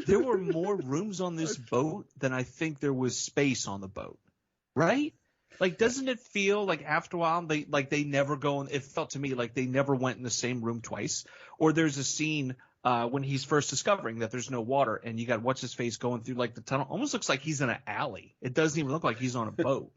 There were more rooms on this boat than I think there was space on the boat. Right? Like, doesn't it feel like after a while they never go? It felt to me like they never went in the same room twice. Or there's a scene when he's first discovering that there's no water, and you got what's his face going through like the tunnel. Almost looks like he's in an alley. It doesn't even look like he's on a boat,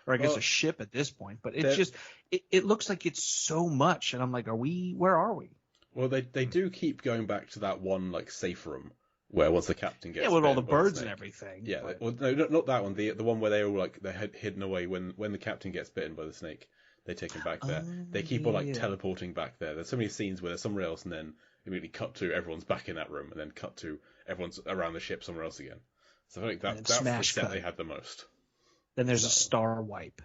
or I guess a ship at this point. But it's it looks like it's so much, and I'm like, where are we?
Well, they do keep going back to that one like safe room where once the captain gets
with all the birds and everything.
Yeah, well, no, not that one. The one where they all they're hidden away when the captain gets bitten by the snake. They take him back there. They keep on teleporting back there. There's so many scenes where there's somewhere else, and then immediately cut to everyone's back in that room, and then cut to everyone's around the ship somewhere else again. So I think that's the set they had the most.
Then there's a star wipe.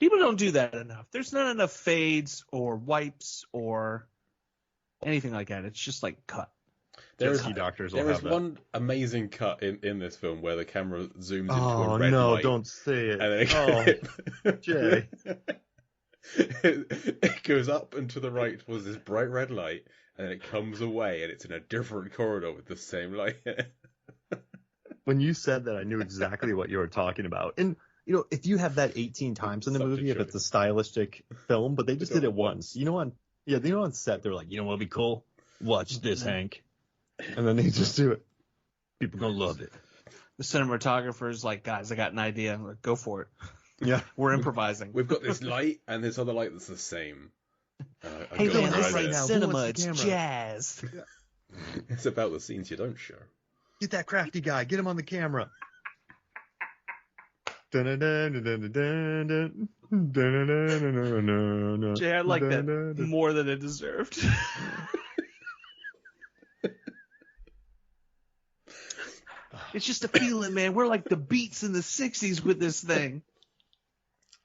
People don't do that enough. There's not enough fades or wipes or anything like that. It's just like cut.
There is one amazing cut in this film where the camera zooms into a red light.
Oh, no, don't say it.
Jay. It goes up and to the right was this bright red light, and then it comes away, and it's in a different corridor with the same light.
When you said that, I knew exactly what you were talking about. And, if you have that 18 times in the movie, if it's a stylistic film, but they just did it once. On set, they're like, what'll be cool? Watch this, Hank. And then they just do it. People gonna love it.
The cinematographer's like, guys, I got an idea. I'm like, go for it.
Yeah.
We're improvising.
We've got this light and this other light that's the same.
Hey man, this ain't cinema, it's jazz.
It's about the scenes you don't show.
Get that crafty guy. Get him on the camera. Jay,
I like that more than it deserved. It's just a feeling, man. We're like the Beats in the 60s with this thing.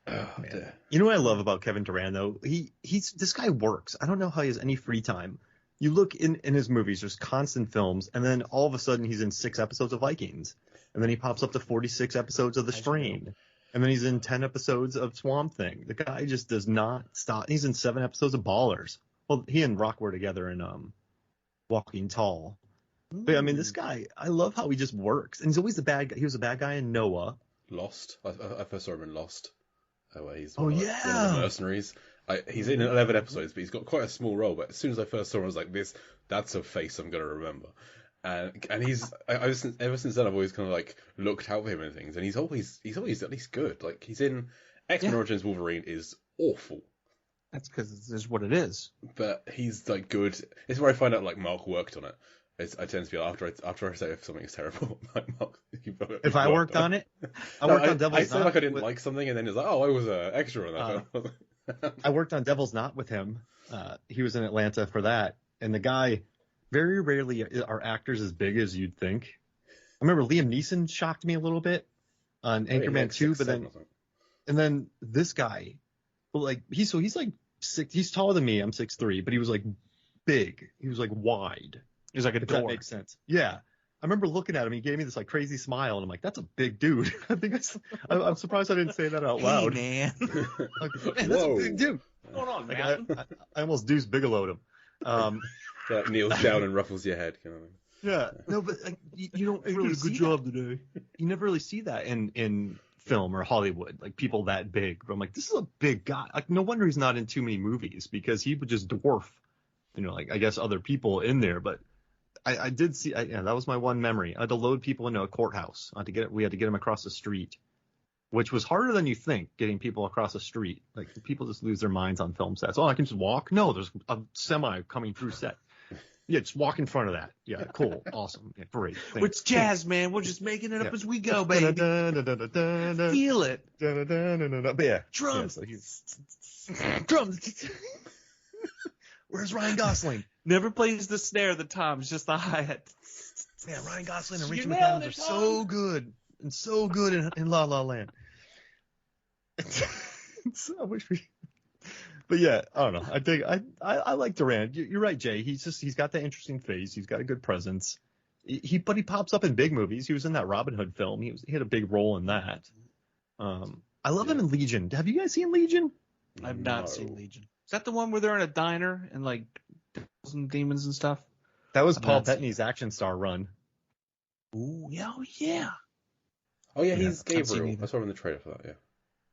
Oh, man.
You know what I love about Kevin Durant, though? This guy works. I don't know how he has any free time. You look in his movies, there's constant films, and then all of a sudden he's in 6 episodes of Vikings. And then he pops up to 46 episodes of The Strain. And then he's in 10 episodes of Swamp Thing. The guy just does not stop. He's in 7 episodes of Ballers. Well, he and Rock were together in Walking Tall. But I mean, this guy, I love how he just works. And he's always the bad guy. He was a bad guy in Noah.
Lost. I first saw him in Lost. He's
one
of the mercenaries. He's in 11 episodes, but he's got quite a small role. But as soon as I first saw him, I was like, that's a face I'm going to remember. And he's ever since then I've always kind of like looked out for him and things, and he's always at least good. Like he's in X-Men Origins Wolverine is awful.
That's because this is what it is.
But he's like good. It's where I find out like Mark worked on it. I tend to be after I say if something is terrible, like Mark.
If I worked on it, I worked on Devil's Knot.
I say like I didn't like something, and then it's like, oh, I was an extra on that film.
I worked on Devil's Knot with him. He was in Atlanta for that, and the guy. Very rarely are actors as big as you'd think. I remember Liam Neeson shocked me a little bit on Anchorman 2, but then this guy, well, like he's like he's taller than me. I'm 6'3", but he was like big. He was like wide.
He was like a door.
That makes sense. Yeah. I remember looking at him. He gave me this like crazy smile, and I'm like, "That's a big dude." I'm surprised I didn't say that out loud.
Hey, man.
Like, man, that's a big dude.
What's going on,
like,
man?
I almost Deuce Bigelow'd him.
That kneels down and ruffles your head, kind of thing.
Yeah, no, but like, you don't really see good job today. You never really see that in film or Hollywood, like people that big. But I'm like, this is a big guy. Like, no wonder he's not in too many movies because he would just dwarf, like I guess other people in there. But I did see, that was my one memory. I had to load people into a courthouse. We had to get them across the street, which was harder than you think. Getting people across the street, like people just lose their minds on film sets. Oh, I can just walk. No, there's a semi coming through set. Yeah, just walk in front of that. Yeah, cool, awesome, yeah, great.
It's jazz, man. We're just making it up as we go, baby. Feel it.
But yeah,
drums.
Yeah, so drums. Where's Ryan Gosling?
Never plays the snare the times, just the hi-hat.
Yeah, Ryan Gosling and Rachel McAdams are so good and so good in La La Land. I wish we. But yeah, I don't know. I think I like Durand. You're right, Jay. He's got that interesting face. He's got a good presence. But he pops up in big movies. He was in that Robin Hood film. He had a big role in that. I love him in Legion. Have you guys seen Legion?
I've not seen Legion. Is that the one where they're in a diner and like devils and demons and stuff?
That was Paul Bettany's action star run.
Ooh, yeah, yeah.
Oh yeah, he's Gabriel. I saw him in the trailer for that. Yeah.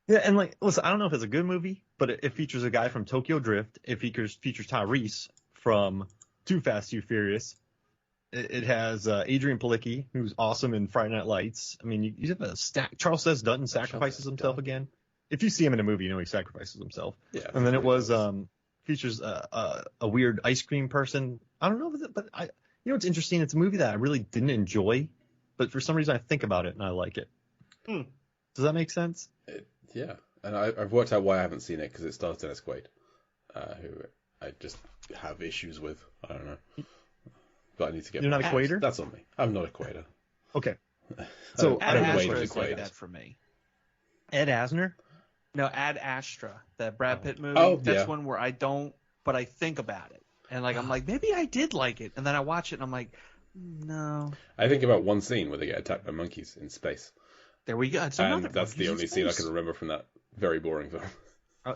Yeah, and like, listen, I don't know if it's a good movie, but it features a guy from Tokyo Drift. It features Tyrese from Too Fast, Too Furious. It has Adrian Palicki, who's awesome in Friday Night Lights. I mean, you have a stack. Charles Says Dutton sacrifices himself again. If you see him in a movie, you know he sacrifices himself.
Yeah.
And then it was features a weird ice cream person. I don't know, but what's interesting? It's a movie that I really didn't enjoy, but for some reason I think about it and I like it. Does that make sense?
Yeah, and I've worked out why I haven't seen it because it stars Dennis Quaid, who I just have issues with. I don't know, but I need to get.
You're not a Quader?
That's on me. I'm not a Quader.
Okay.
So Ad Astra is like that for me.
Ed Asner?
No, Ad Astra, the Brad Pitt movie.
Oh,
that's one where I don't, but I think about it, and like I'm like maybe I did like it, and then I watch it and I'm like, no.
I think about one scene where they get attacked by monkeys in space.
There we go.
And that's the only scene I can remember from that very boring film.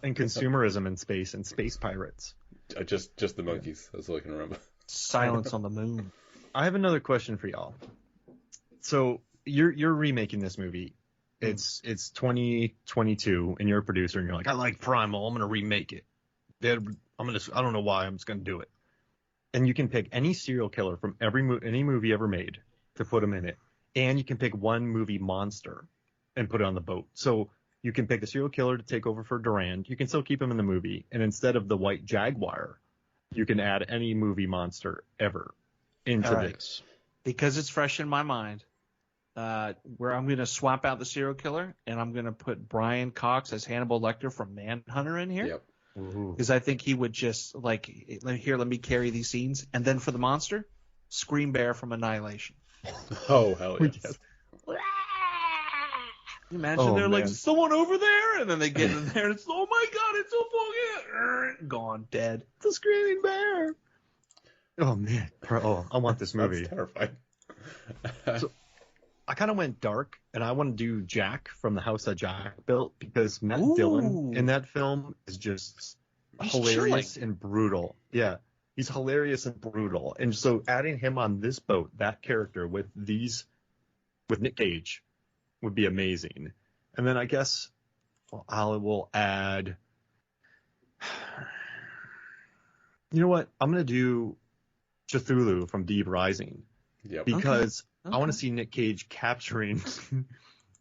And consumerism in space and space pirates.
Just the monkeys. That's all I can remember.
Silence on the Moon.
I have another question for y'all. So you're remaking this movie. It's 2022, and you're a producer, and you're like, I like Primal. I'm gonna remake it. I don't know why. I'm just gonna do it. And you can pick any serial killer from any movie ever made to put him in it. And you can pick one movie monster and put it on the boat. So you can pick the serial killer to take over for Durand. You can still keep him in the movie. And instead of the white jaguar, you can add any movie monster ever into this.
Because it's fresh in my mind, where I'm going to swap out the serial killer and I'm going to put Brian Cox as Hannibal Lecter from Manhunter in here.
Yep.
Because I think he would just let me carry these scenes. And then for the monster, Scream Bear from Annihilation.
Oh, hell yes.
Can you imagine they're like, someone over there? And then they get in there and it's, oh my God, it's so fucking gone, dead.
The screaming bear. Oh, man. I want this movie.
That's terrifying.
So, I kind of went dark, and I want to do Jack from The House That Jack Built because Matt Dillon in that film is just hilarious and brutal. Yeah. He's hilarious and brutal. And so adding him on this boat, that character with Nick Cage would be amazing. And then I guess I will add, you know what? I'm going to do Cthulhu from Deep Rising.
Yep.
Because I want to see Nick Cage capturing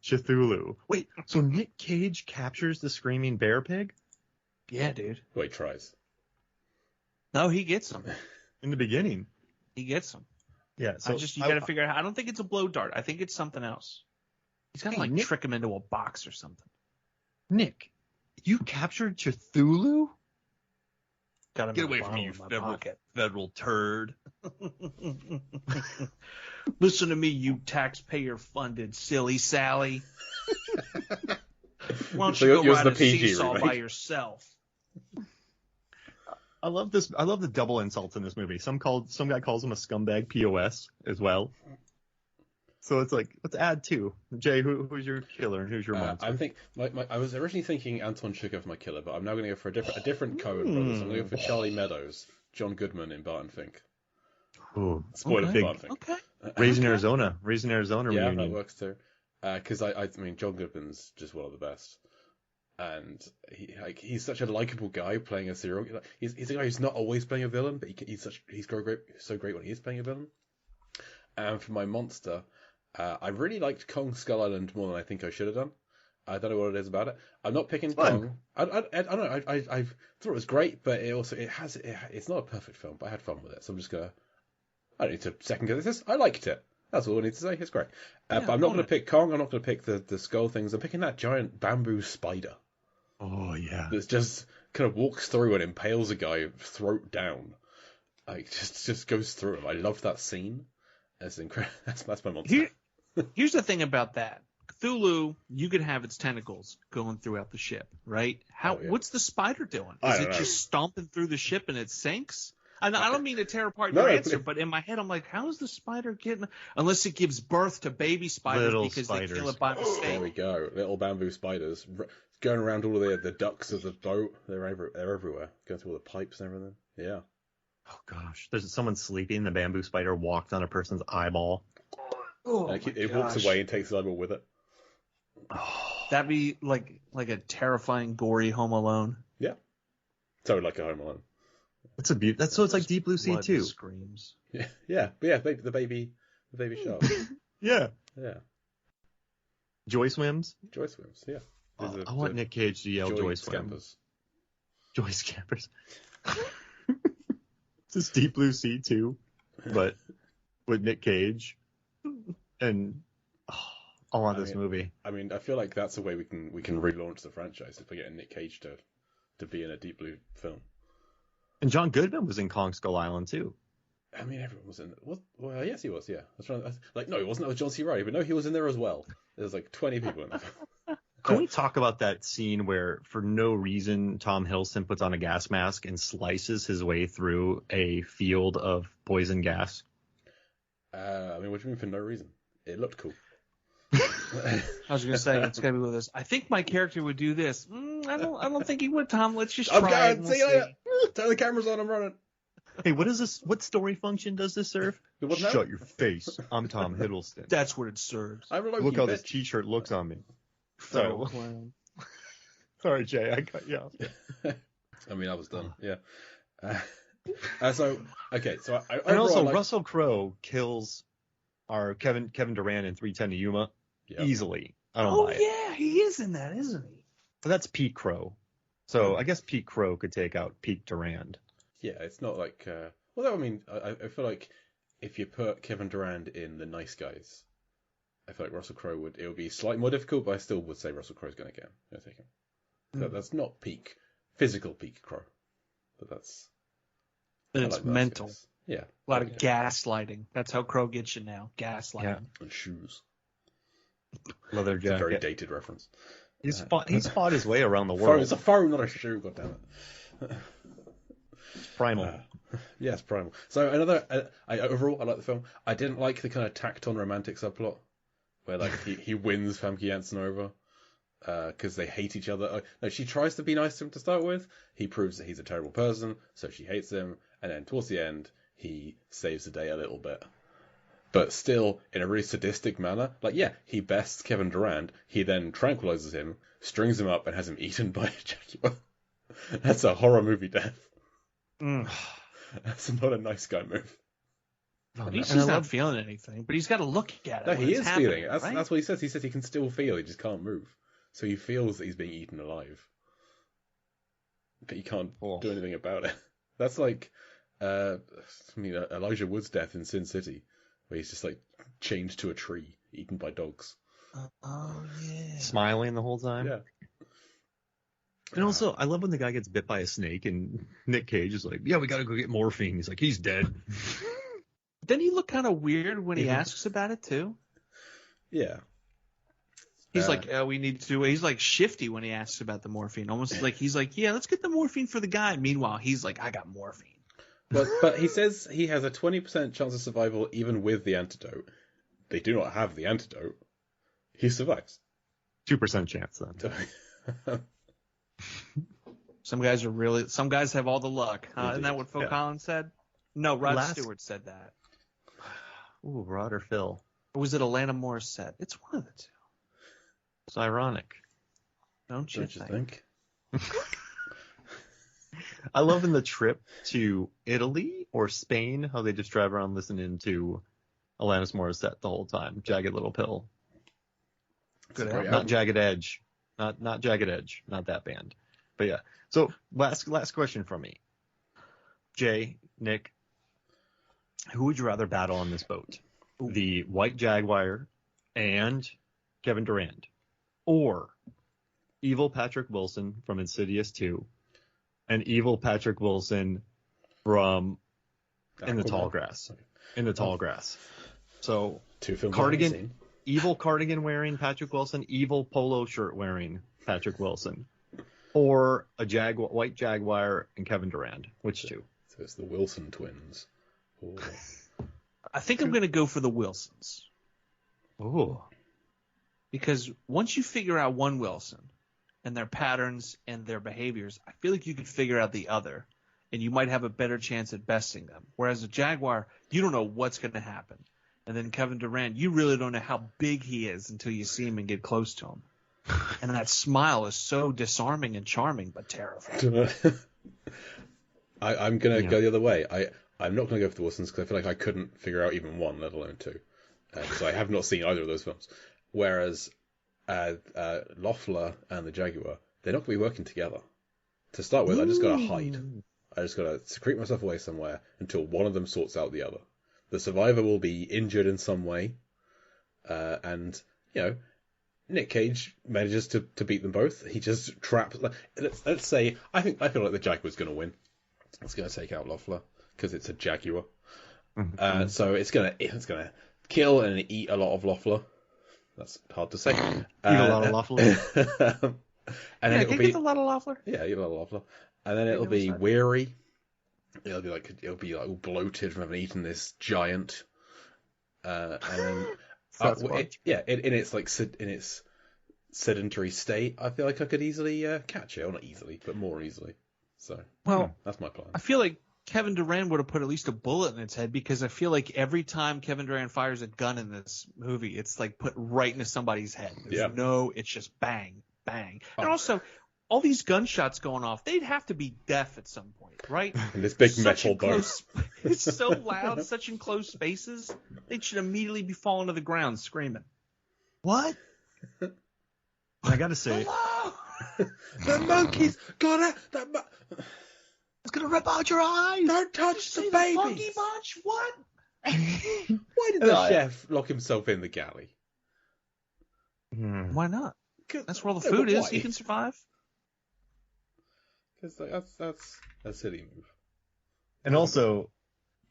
Cthulhu. Wait, so Nick Cage captures the screaming bear pig?
Yeah, dude.
Well, he tries.
No, he gets them.
In the beginning.
He gets them.
Yeah, so
you got to figure out. I don't think it's a blow dart. I think it's something else. He's got to trick him into a box or something.
Nick, you captured Cthulhu?
Get away from me, you
federal turd.
Listen to me, you taxpayer-funded silly Sally. Why don't you go ride a seesaw by yourself?
I love this. I love the double insults in this movie. Some guy calls him a scumbag POS as well. So it's like, let's add two. Jay, who's your killer and who's your monster?
I was originally thinking Anton Chekhov's my killer, but I'm now going to go for a different Coen brothers. I'm going to go for Charlie Meadows, John Goodman in Barton Fink.
Ooh,
spoiler for Barton Fink.
Okay.
Raising Arizona
yeah,
reunion.
that works too. Because I mean, John Goodman's just one of the best, and he's such a likable guy playing a serial. He's a guy who's not always playing a villain, but he's so great when he is playing a villain. And for my monster. I really liked Kong Skull Island more than I think I should have done. I don't know what it is about it. I'm not picking Kong. I don't know. I thought it was great, but it's not a perfect film. But I had fun with it, so I'm just gonna. I don't need to second guess this. I liked it. That's all I need to say. It's great. But I'm not going to pick Kong. I'm not going to pick the skull things. I'm picking that giant bamboo spider.
Oh yeah.
That just kind of walks through and impales a guy throat down. Like just goes through him. I love that scene. That's incredible. That's my monster.
Here's the thing about that. Cthulhu, you could have its tentacles going throughout the ship, right? What's the spider doing? Is it just stomping through the ship and it sinks? And I don't mean to tear apart your answer, but in my head I'm like, how is the spider getting? Unless it gives birth to baby spiders they kill it by mistake.
There we go, little bamboo spiders going around all of the ducts of the boat. They're everywhere, going through all the pipes and everything. Yeah.
Oh gosh, there's someone sleeping. The bamboo spider walked on a person's eyeball.
Oh, it walks away and takes the eyeball with it.
That'd be like a terrifying, gory Home Alone.
Yeah, totally like a Home Alone.
That's a beaut. So it's like Deep Blue Sea too.
Screams.
Yeah, but yeah, the baby shark.
Yeah.
Joy
swims.
Yeah.
I want Nick Cage to yell Joy
Scampers.
Joy Scampers. It's Deep Blue Sea too, but with Nick Cage. And I want this movie.
I mean, I feel like that's a way we can relaunch the franchise if we get Nick Cage to be in a Deep Blue film.
And John Goodman was in Kong Skull Island too.
I mean, everyone was in it. Well, yes, he was. Yeah, no, he wasn't. That was John C. Reilly, but no, he was in there as well. There's like 20 people in there.
Can we talk about that scene where, for no reason, Tom Hiddleston puts on a gas mask and slices his way through a field of poison gas?
I mean, what do you mean for no reason? It looked cool.
I was going to say, it's going to be with this. I think my character would do this. I don't think he would, Tom. Let's just try it.
See you later. Turn the cameras on. I'm running.
Hey, what is this? What story function does this serve? Shut your face. I'm Tom Hiddleston.
That's what it serves.
Look how this T-shirt looks on me. So, sorry, Jay, I cut you off.
I mean, I was done. Yeah. So
Russell Crowe kills our Kevin Durant in 3:10 to Yuma easily. I don't buy it.
Oh yeah, he is in that, isn't he?
But that's Pete Crow. So I guess Pete Crow could take out Pete Durant.
Yeah, it's not like. Well, I mean, I feel like if you put Kevin Durant in The Nice Guys, I feel like Russell Crowe it would be slightly more difficult, but I still would say Russell Crowe's going to get him. Going to take him. That's not physical peak Crowe, but that's.
It's mental.
Yeah.
A lot of gaslighting. That's how Crow gets you now. Gaslighting. Yeah.
And shoes.
Leather jacket.
It's a very dated reference.
He's fought his way around the world.
It's a phone, not a shoe. God damn it.
It's Primal.
Yes, Primal. So overall, I like the film. I didn't like the kind of tacked on romantic subplot where like he wins Famke Janssen over because they hate each other. No, she tries to be nice to him to start with. He proves that he's a terrible person, so she hates him. And then towards the end, he saves the day a little bit. But still, in a really sadistic manner. Like, yeah, he bests Kevin Durant. He then tranquilizes him, strings him up, and has him eaten by a jaguar. That's a horror movie death. That's not a nice guy move.
At least he's not feeling anything, but he's got to look at it.
No, he is feeling it.
Right?
That's what he says. He says he can still feel. He just can't move. So he feels that he's being eaten alive, but he can't do anything about it. That's like, Elijah Wood's death in Sin City, where he's just like chained to a tree, eaten by dogs.
Oh yeah.
Smiling the whole time.
Yeah.
And also, I love when the guy gets bit by a snake and Nick Cage is like, "Yeah, we got to go get morphine." He's like, "He's dead."
Didn't he look kind of weird when he asks about it too?
Yeah.
He's like, we need to. He's like shifty when he asks about the morphine. Almost like he's like, yeah, let's get the morphine for the guy. Meanwhile, he's like, I got morphine.
But he says he has a 20% chance of survival even with the antidote. They do not have the antidote. He survives.
2% chance then.
Some guys have all the luck. Isn't that what Phil Collins said? No, Rod Stewart said that.
Ooh, Rod or Phil?
Or was it Alanis Morissette? It's one of the two.
It's ironic.
Don't you think?
I love in the trip to Italy or Spain how they just drive around listening to Alanis Morissette the whole time. Jagged Little Pill.
Good
album. Not Jagged Edge. Not Jagged Edge. Not that band. But yeah. So last question from me. Jay, Nick, who would you rather battle on this boat? Ooh. The White Jaguar and Kevin Durant, or evil Patrick Wilson from Insidious 2 and evil Patrick Wilson from In the Tall Grass. In the Tall Grass. So cardigan, evil cardigan wearing Patrick Wilson, evil polo shirt wearing Patrick Wilson, or a White Jaguar and Kevin Durant. Which two?
So it's the Wilson twins. Ooh.
I think I'm going to go for the Wilsons.
Oh.
Because once you figure out one Wilson and their patterns and their behaviors, I feel like you could figure out the other, and you might have a better chance at besting them. Whereas a Jaguar, you don't know what's going to happen. And then Kevin Durant, you really don't know how big he is until you see him and get close to him. And that smile is so disarming and charming, but terrifying.
I'm going to go the other way. I'm not going to go for the Wilsons because I feel like I couldn't figure out even one, let alone two. So I have not seen either of those films. Whereas Loeffler and the Jaguar, they're not going to be working together. To start with, I just got to hide. I just got to secrete myself away somewhere until one of them sorts out the other. The survivor will be injured in some way, and Nick Cage manages to beat them both. He just traps. Let's say I feel like the Jaguar's going to win. It's going to take out Loeffler because it's a Jaguar. So it's gonna kill and eat a lot of Loeffler. That's hard to say.
Eat a lot of Loeffler.
And then it'll be
a lot of Loeffler.
Yeah, eat a lot of Loeffler. And then it'll be weary. It'll be like all bloated from having eaten this giant. And then in its sedentary state, I feel like I could easily catch it, or not easily, but more easily. So that's my plan.
I feel like Kevin Durant would have put at least a bullet in its head, because I feel like every time Kevin Durant fires a gun in this movie, it's like put right into somebody's head. It's just bang, bang. And also, all these gunshots going off, they'd have to be deaf at some point, right?
And this big metal bow.
It's so loud, such enclosed spaces, they should immediately be falling to the ground screaming. What?
I gotta say,
the monkey's got it.
It's gonna rip out your eyes.
Don't touch the babies.
Monkey bunch? What?
Why did the chef lock himself in the galley?
Why not? That's where all the food is. He can survive.
Because that's a silly move.
And also,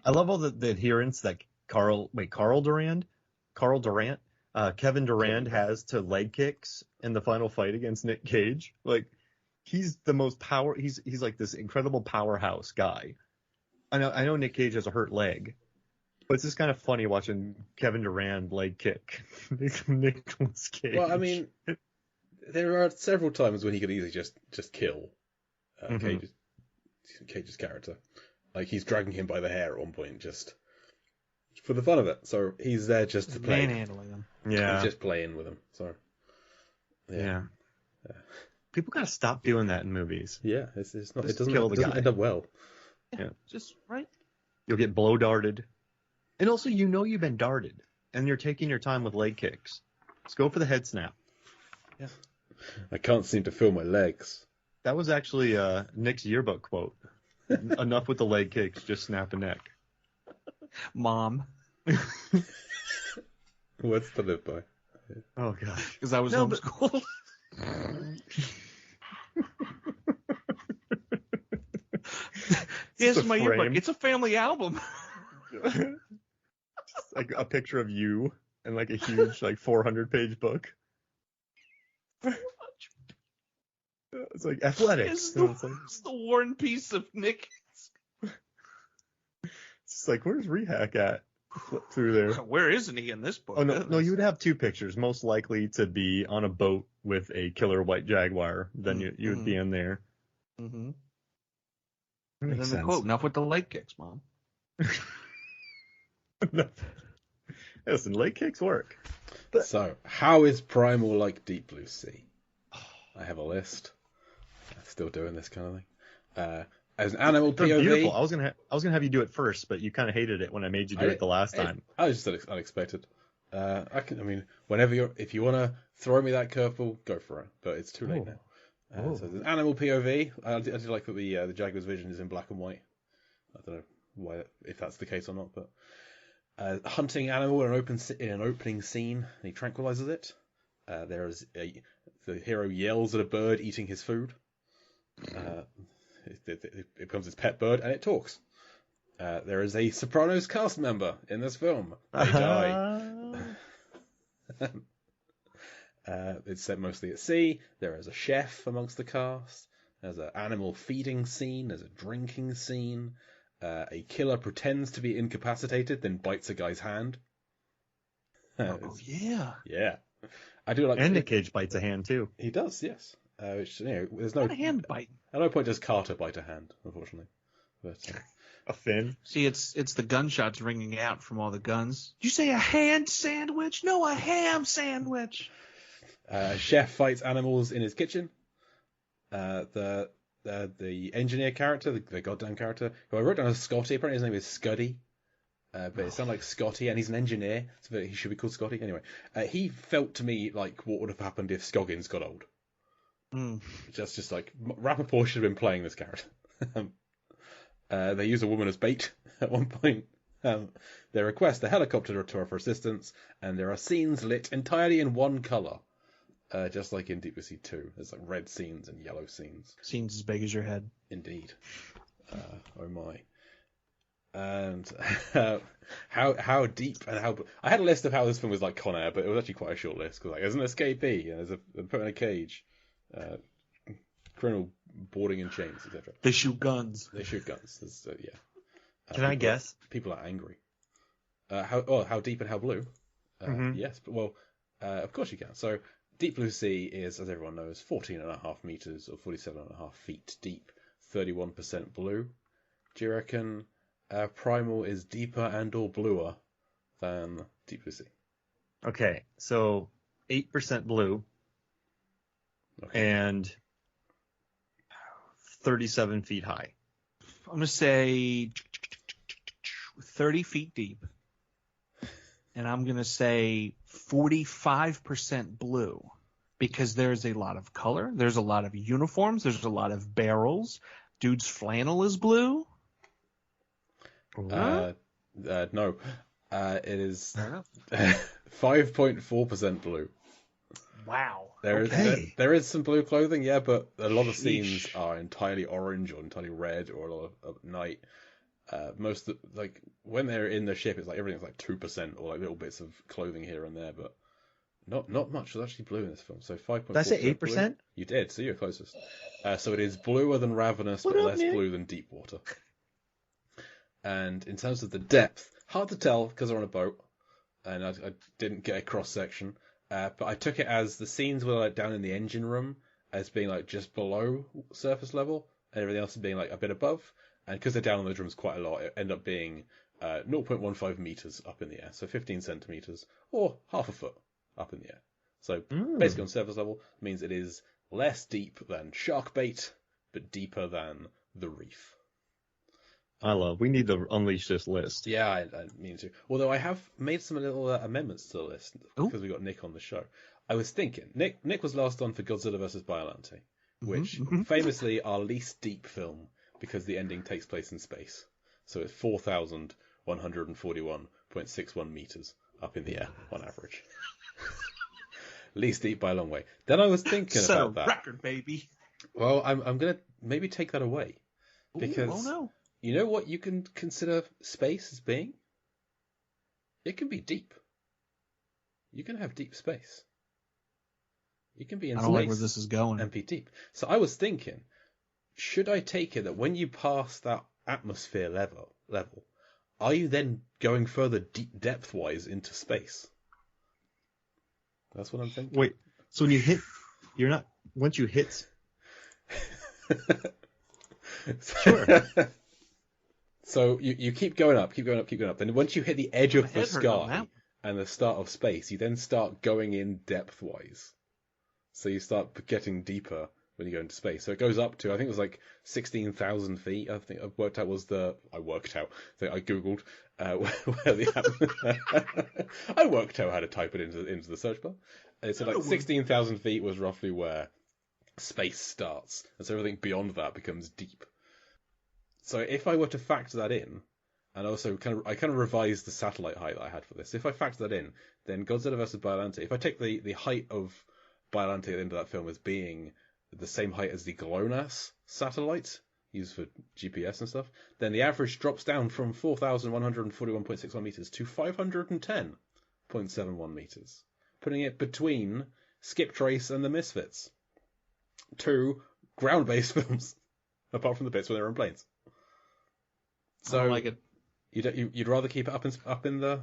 I love all the adherence that Kevin Durant has to leg kicks in the final fight against Nick Cage. Like, he's the most he's like this incredible powerhouse guy. I know Nick Cage has a hurt leg, but it's just kind of funny watching Kevin Durant leg kick Nicolas Cage.
Well, I mean, there are several times when he could easily just kill Cage's character. Like, he's dragging him by the hair at one point, just for the fun of it. So he's there just to play.
Manhandling him.
Yeah. He's just playing with him. So
yeah. People gotta stop doing that in movies.
Yeah, it's not. It doesn't end up well.
Yeah. Just right.
You'll get blow darted. And also, you've been darted, and you're taking your time with leg kicks. Let's go for the head snap.
Yeah. I can't seem to feel my legs.
That was actually Nick's yearbook quote. Enough with the leg kicks, just snap a neck.
Mom.
What's to live by?
Oh, gosh.
Because I was homeschooled. Here's my yearbook. It's a family album.
Like a picture of you and like a huge 400-page book. It's like athletics.
It's the War and Peace of Nick.
It's like, where's Rehack at? Flip through there.
Where isn't he in this book?
Oh, no, you would have two pictures, most likely to be on a boat with a killer white jaguar. Then you would be in there.
Mm-hmm.
That
And
makes
then
sense.
the quote, enough with the leg kicks, Mom.
Listen, leg kicks work.
So, how is Primal like Deep Blue Sea? I have a list. I'm still doing this kind of thing. As an animal
They're
POV,
beautiful. I was gonna have you do it first, but you kind of hated it when I made you do it the last time.
I was just unexpected. Whenever if you want to throw me that curveball, go for it. But it's too late now. So there's animal POV. I do like that the Jaguar's vision is in black and white. I don't know if that's the case or not, but hunting animal in an opening scene, and he tranquilizes it. The hero yells at a bird eating his food. It becomes his pet bird, and it talks. There is a Sopranos cast member in this film. They die. It's set mostly at sea. There is a chef amongst the cast. There's an animal feeding scene. There's a drinking scene. A killer pretends to be incapacitated, then bites a guy's hand.
Yeah.
Yeah. I do like.
And Nick Cage bites a hand too.
He does, yes. Which there's no
hand bite.
At no point does Carter bite a hand, unfortunately. But
a fin.
See, it's the gunshots ringing out from all the guns. Did you say a hand sandwich? No, a ham sandwich.
Chef fights animals in his kitchen. The engineer character, the goddamn character, who I wrote down as Scotty. Apparently his name is Scuddy. But it sounds like Scotty, and he's an engineer, so he should be called Scotty. Anyway, he felt to me like what would have happened if Scoggins got old. Just like Rappaport should have been playing this character. They use a woman as bait at one point. They request a helicopter to her for assistance, and there are scenes lit entirely in one colour. Just like in Deep Blue Sea 2. There's like red scenes and yellow scenes.
Scenes as big as your head.
Indeed. Oh my. And how deep and how... I had a list of how this film was like Con Air, but it was actually quite a short list. Because there's an escapee, and they're put in a cage. Criminal boarding in chains, etc.
They shoot guns.
Yeah.
Can I guess?
People are angry. How deep and how blue? Yes, but of course you can. So Deep Blue Sea is, as everyone knows, 14.5 meters or 47.5 feet deep, 31% blue. Do you reckon Primal is deeper and or bluer than Deep Blue Sea?
Okay, so 8% blue.
Okay.
And 37 feet high.
I'm going to say 30 feet deep. And I'm going to say 45% blue. Because there's a lot of color. There's a lot of uniforms. There's a lot of barrels. Dude's flannel is blue.
No. It is 5.4% blue.
Wow.
There is some blue clothing, yeah, but a lot of scenes are entirely orange or entirely red or a lot of night. Most of, when they're in the ship, it's like everything's like 2% or like little bits of clothing here and there, but not much. There's actually blue in this film. So 5.4%.
Did I say 8%?
Blue. You did, so you're closest. So it is bluer than Ravenous, but less blue than Deepwater. And in terms of the depth, hard to tell because they're on a boat, and I didn't get a cross section. But I took it as the scenes were like down in the engine room as being like just below surface level, and everything else is being like a bit above. And because they're down on those rooms quite a lot, it ended up being 0.15 meters up in the air, so 15 centimeters or half a foot up in the air. So basically on surface level means it is less deep than shark bait, but deeper than the reef.
We need to unleash this list.
Yeah, I mean to. Although I have made some little amendments to the list because we got Nick on the show. I was thinking, Nick was last on for Godzilla vs. Biollante, which famously our least deep film because the ending takes place in space. So it's 4,141.61 meters up in the air on average. Least deep by a long way. Then I was thinking about that.
Record, baby.
Well, I'm gonna maybe take that away because you know what you can consider space as being? It can be deep. You can have deep space. You can be in space. I don't
like where this is going.
And be deep. So I was thinking, should I take it that when you pass that atmosphere level, are you then going further depth-wise into space? That's what I'm thinking.
Wait, so when you hit, once you hit. Sure.
So you keep going up. And once you hit the edge of the sky and the start of space, you then start going in depth-wise. So you start getting deeper when you go into space. So it goes up to, I think it was like 16,000 feet. I think I worked out. So I Googled where the I worked out how to type it into the search bar. And so like 16,000 feet was roughly where space starts. And so everything beyond that becomes deep. So if I were to factor that in, and also I kind of revised the satellite height that I had for this. If I factor that in, then Godzilla vs. Biollante, if I take the height of Biollante at the end of that film as being the same height as the GLONASS satellite used for GPS and stuff, then the average drops down from 4,141.61 meters to 510.71 meters, putting it between Skip Trace and The Misfits. Two ground-based films, apart from the bits where they're in planes. So
I don't like it.
You'd rather keep it up in the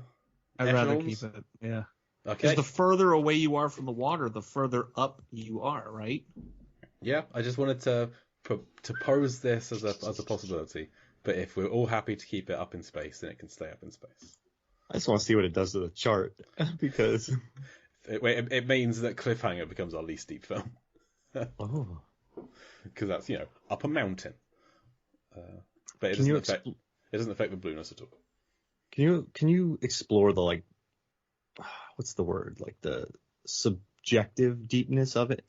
I'd
echelons?
rather keep it, yeah.
Okay.
Because the further away you are from the water, the further up you are, right?
Yeah, I just wanted to pose this as a possibility. But if we're all happy to keep it up in space, then it can stay up in space.
I just want to see what it does to the chart because
it means that Cliffhanger becomes our least deep film.
Oh,
because that's up a mountain. But it doesn't affect the blueness at all.
Can you explore the what's the word, like the subjective deepness of it?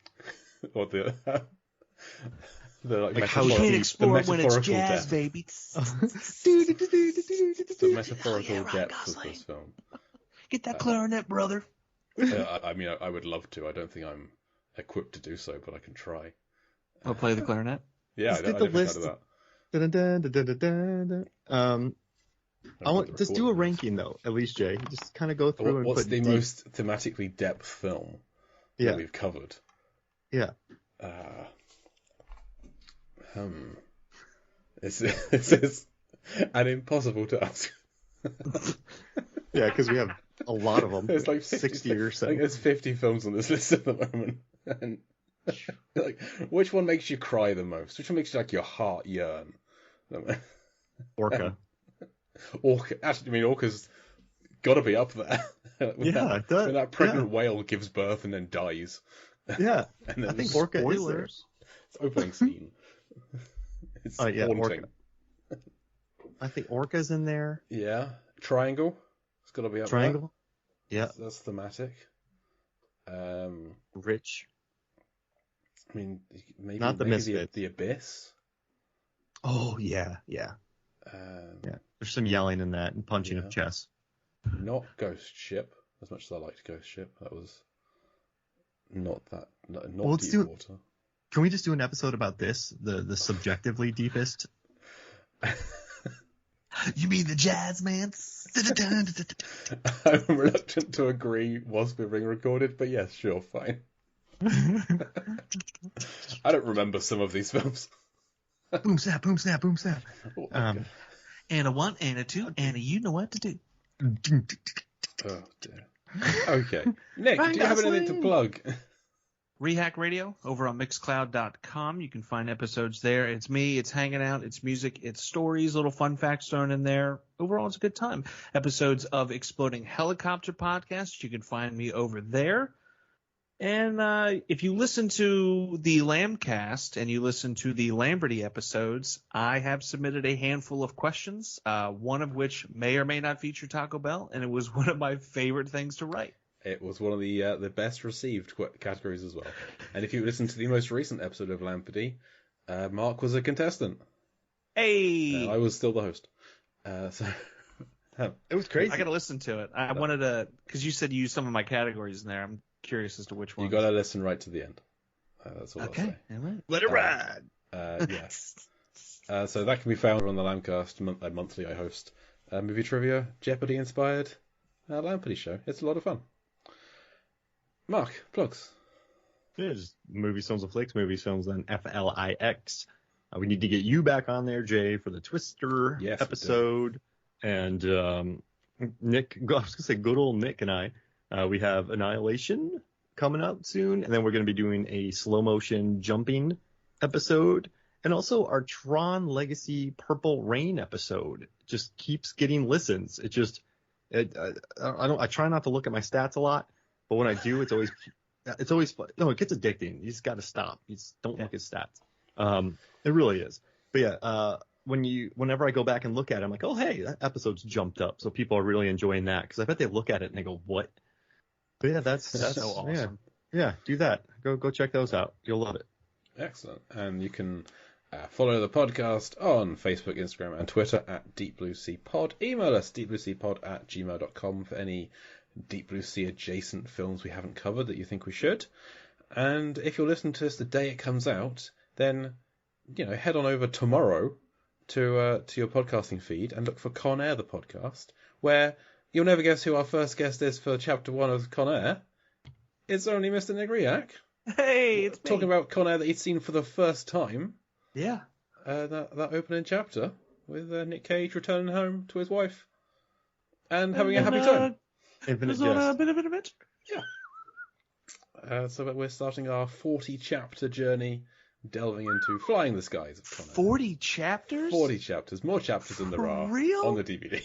Or the
how you can't explore it when it's jazz, baby.
The metaphorical depth of this film.
Get that clarinet, brother.
I mean, I would love to. I don't think I'm equipped to do so, but I can try.
I'll play the clarinet.
Yeah, I never heard of
that. I want just do a ranking though, at least, Jay. Just kind of go through and
what's
put
the most thematically depth film that we've covered?
Yeah.
This is an impossible task.
Yeah, because we have a lot of them.
There's like
60 or so.
I think there's 50 films on this list at the moment. And which one makes you cry the most? Which one makes your heart yearn?
Orca.
Actually, I mean, Orca's got to be up there.
It does.
When that pregnant whale gives birth and then dies.
Yeah,
and then
I think Orca is there.
It's opening scene. It's haunting.
Orca. I think Orca's in there.
Yeah, Triangle. It's got to be up
Triangle.
There.
Yeah,
that's thematic.
Rich.
I mean, maybe
not the Misfits.
The Abyss.
Oh yeah. There's some yelling in that and punching of chess.
Not Ghost Ship, as much as I liked Ghost Ship. That was not deep water.
Can we just do an episode about this? The subjectively deepest.
You mean the jazz, man?
I'm reluctant to agree whilst we're being recorded, but yes, sure, fine. I don't remember some of these films.
Boom snap, boom snap, boom snap.
And
a 1 and a 2 and a you know what to do.
Oh dear. Okay, Nick, do you have anything to plug?
Rehack Radio over on Mixcloud.com. You can find episodes there. It's me. It's hanging out. It's music. It's stories. Little fun facts thrown in there. Overall, it's a good time. Episodes of Exploding Helicopter Podcast. You can find me over there. And if you listen to the Lambcast and you listen to the Lamberty episodes, I have submitted a handful of questions, one of which may or may not feature Taco Bell, and it was one of my favorite things to write.
It was one of the best received categories as well. And if you listen to the most recent episode of Lamberty, Mark was a contestant.
Hey!
I was still the host.
It was crazy.
I got to listen to it. I wanted to, because you said you used some of my categories in there. I'm curious as to which one.
You got to listen right to the end. That's all I'll say.
All right.
Let it ride.
Yes. So that can be found on the Lambcast monthly. I host movie trivia, Jeopardy inspired Lamberty show. It's a lot of fun. Mark, plugs.
Yeah, just Movies, Films, and Flicks. Movies, Films, and FLIX. We need to get you back on there, Jay, for the Twister episode. And Nick, I was going to say good old Nick and I, we have Annihilation coming up soon. And then we're going to be doing a slow motion jumping episode. And also our Tron Legacy Purple Rain episode just keeps getting listens. I try not to look at my stats a lot, but when I do, it's always it gets addicting. You just got to stop. You just don't look at stats. It really is. But yeah, whenever I go back and look at it, I'm like, oh, hey, that episode's jumped up. So people are really enjoying that because I bet they look at it and they go, what? But yeah, that's
so awesome.
Yeah, do that. Go check those out. You'll love it.
Excellent. And you can follow the podcast on Facebook, Instagram, and Twitter at Deep Blue Sea Pod. Email us, deepblueseapod@gmail.com, for any Deep Blue Sea adjacent films we haven't covered that you think we should. And if you're listening to this the day it comes out, then head on over tomorrow to your podcasting feed and look for Con Air, the podcast, where you'll never guess who our first guest is for Chapter 1 of Con Air. It's only Mr. Nick Riak.
Hey, it's
talking
me.
about Con Air that he'd seen for the first time.
Yeah.
That opening chapter with Nick Cage returning home to his wife and having a happy time.
Infinite
Jest. A bit of an adventure.
Yeah. So we're starting our 40 chapter journey, delving into Flying the Skies of Con Air.
40 chapters?
40 chapters. More chapters than there are on the DVD.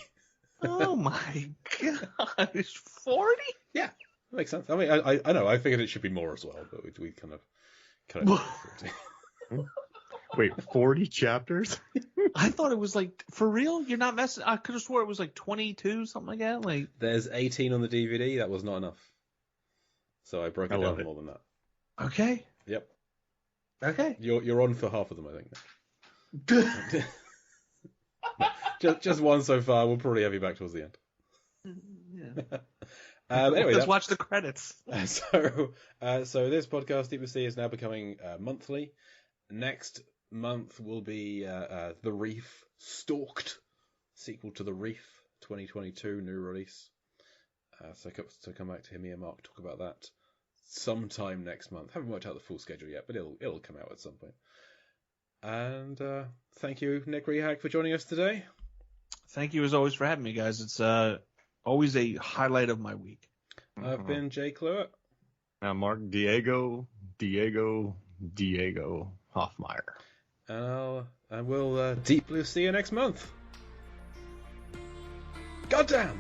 Oh my gosh. 40?
Yeah. That makes sense. I mean, I know. I figured it should be more as well, but we kind of
Wait, 40 chapters?
I thought it was like, for real? You're not messing? I could have swore it was like 22, something like that. Like,
there's 18 on the DVD. That was not enough. So I broke it down more than that.
Okay.
Yep.
Okay.
You're on for half of them, I think. just one so far. We'll probably have you back towards the end.
Yeah.
Anyway,
let's watch the credits.
So this podcast, Deep Blue Sea, is now becoming monthly. Next month will be The Reef Stalked, sequel to The Reef, 2022 new release. So come back to hear me and Mark talk about that sometime next month. Haven't worked out the full schedule yet, but it'll come out at some point. And thank you, Nick Riak, for joining us today.
Thank you as always for having me, guys. It's always a highlight of my week.
I've been Jay Cluett.
Mark Diego Hoffmeyer.
And we'll Deep Blue see you next month. Goddamn!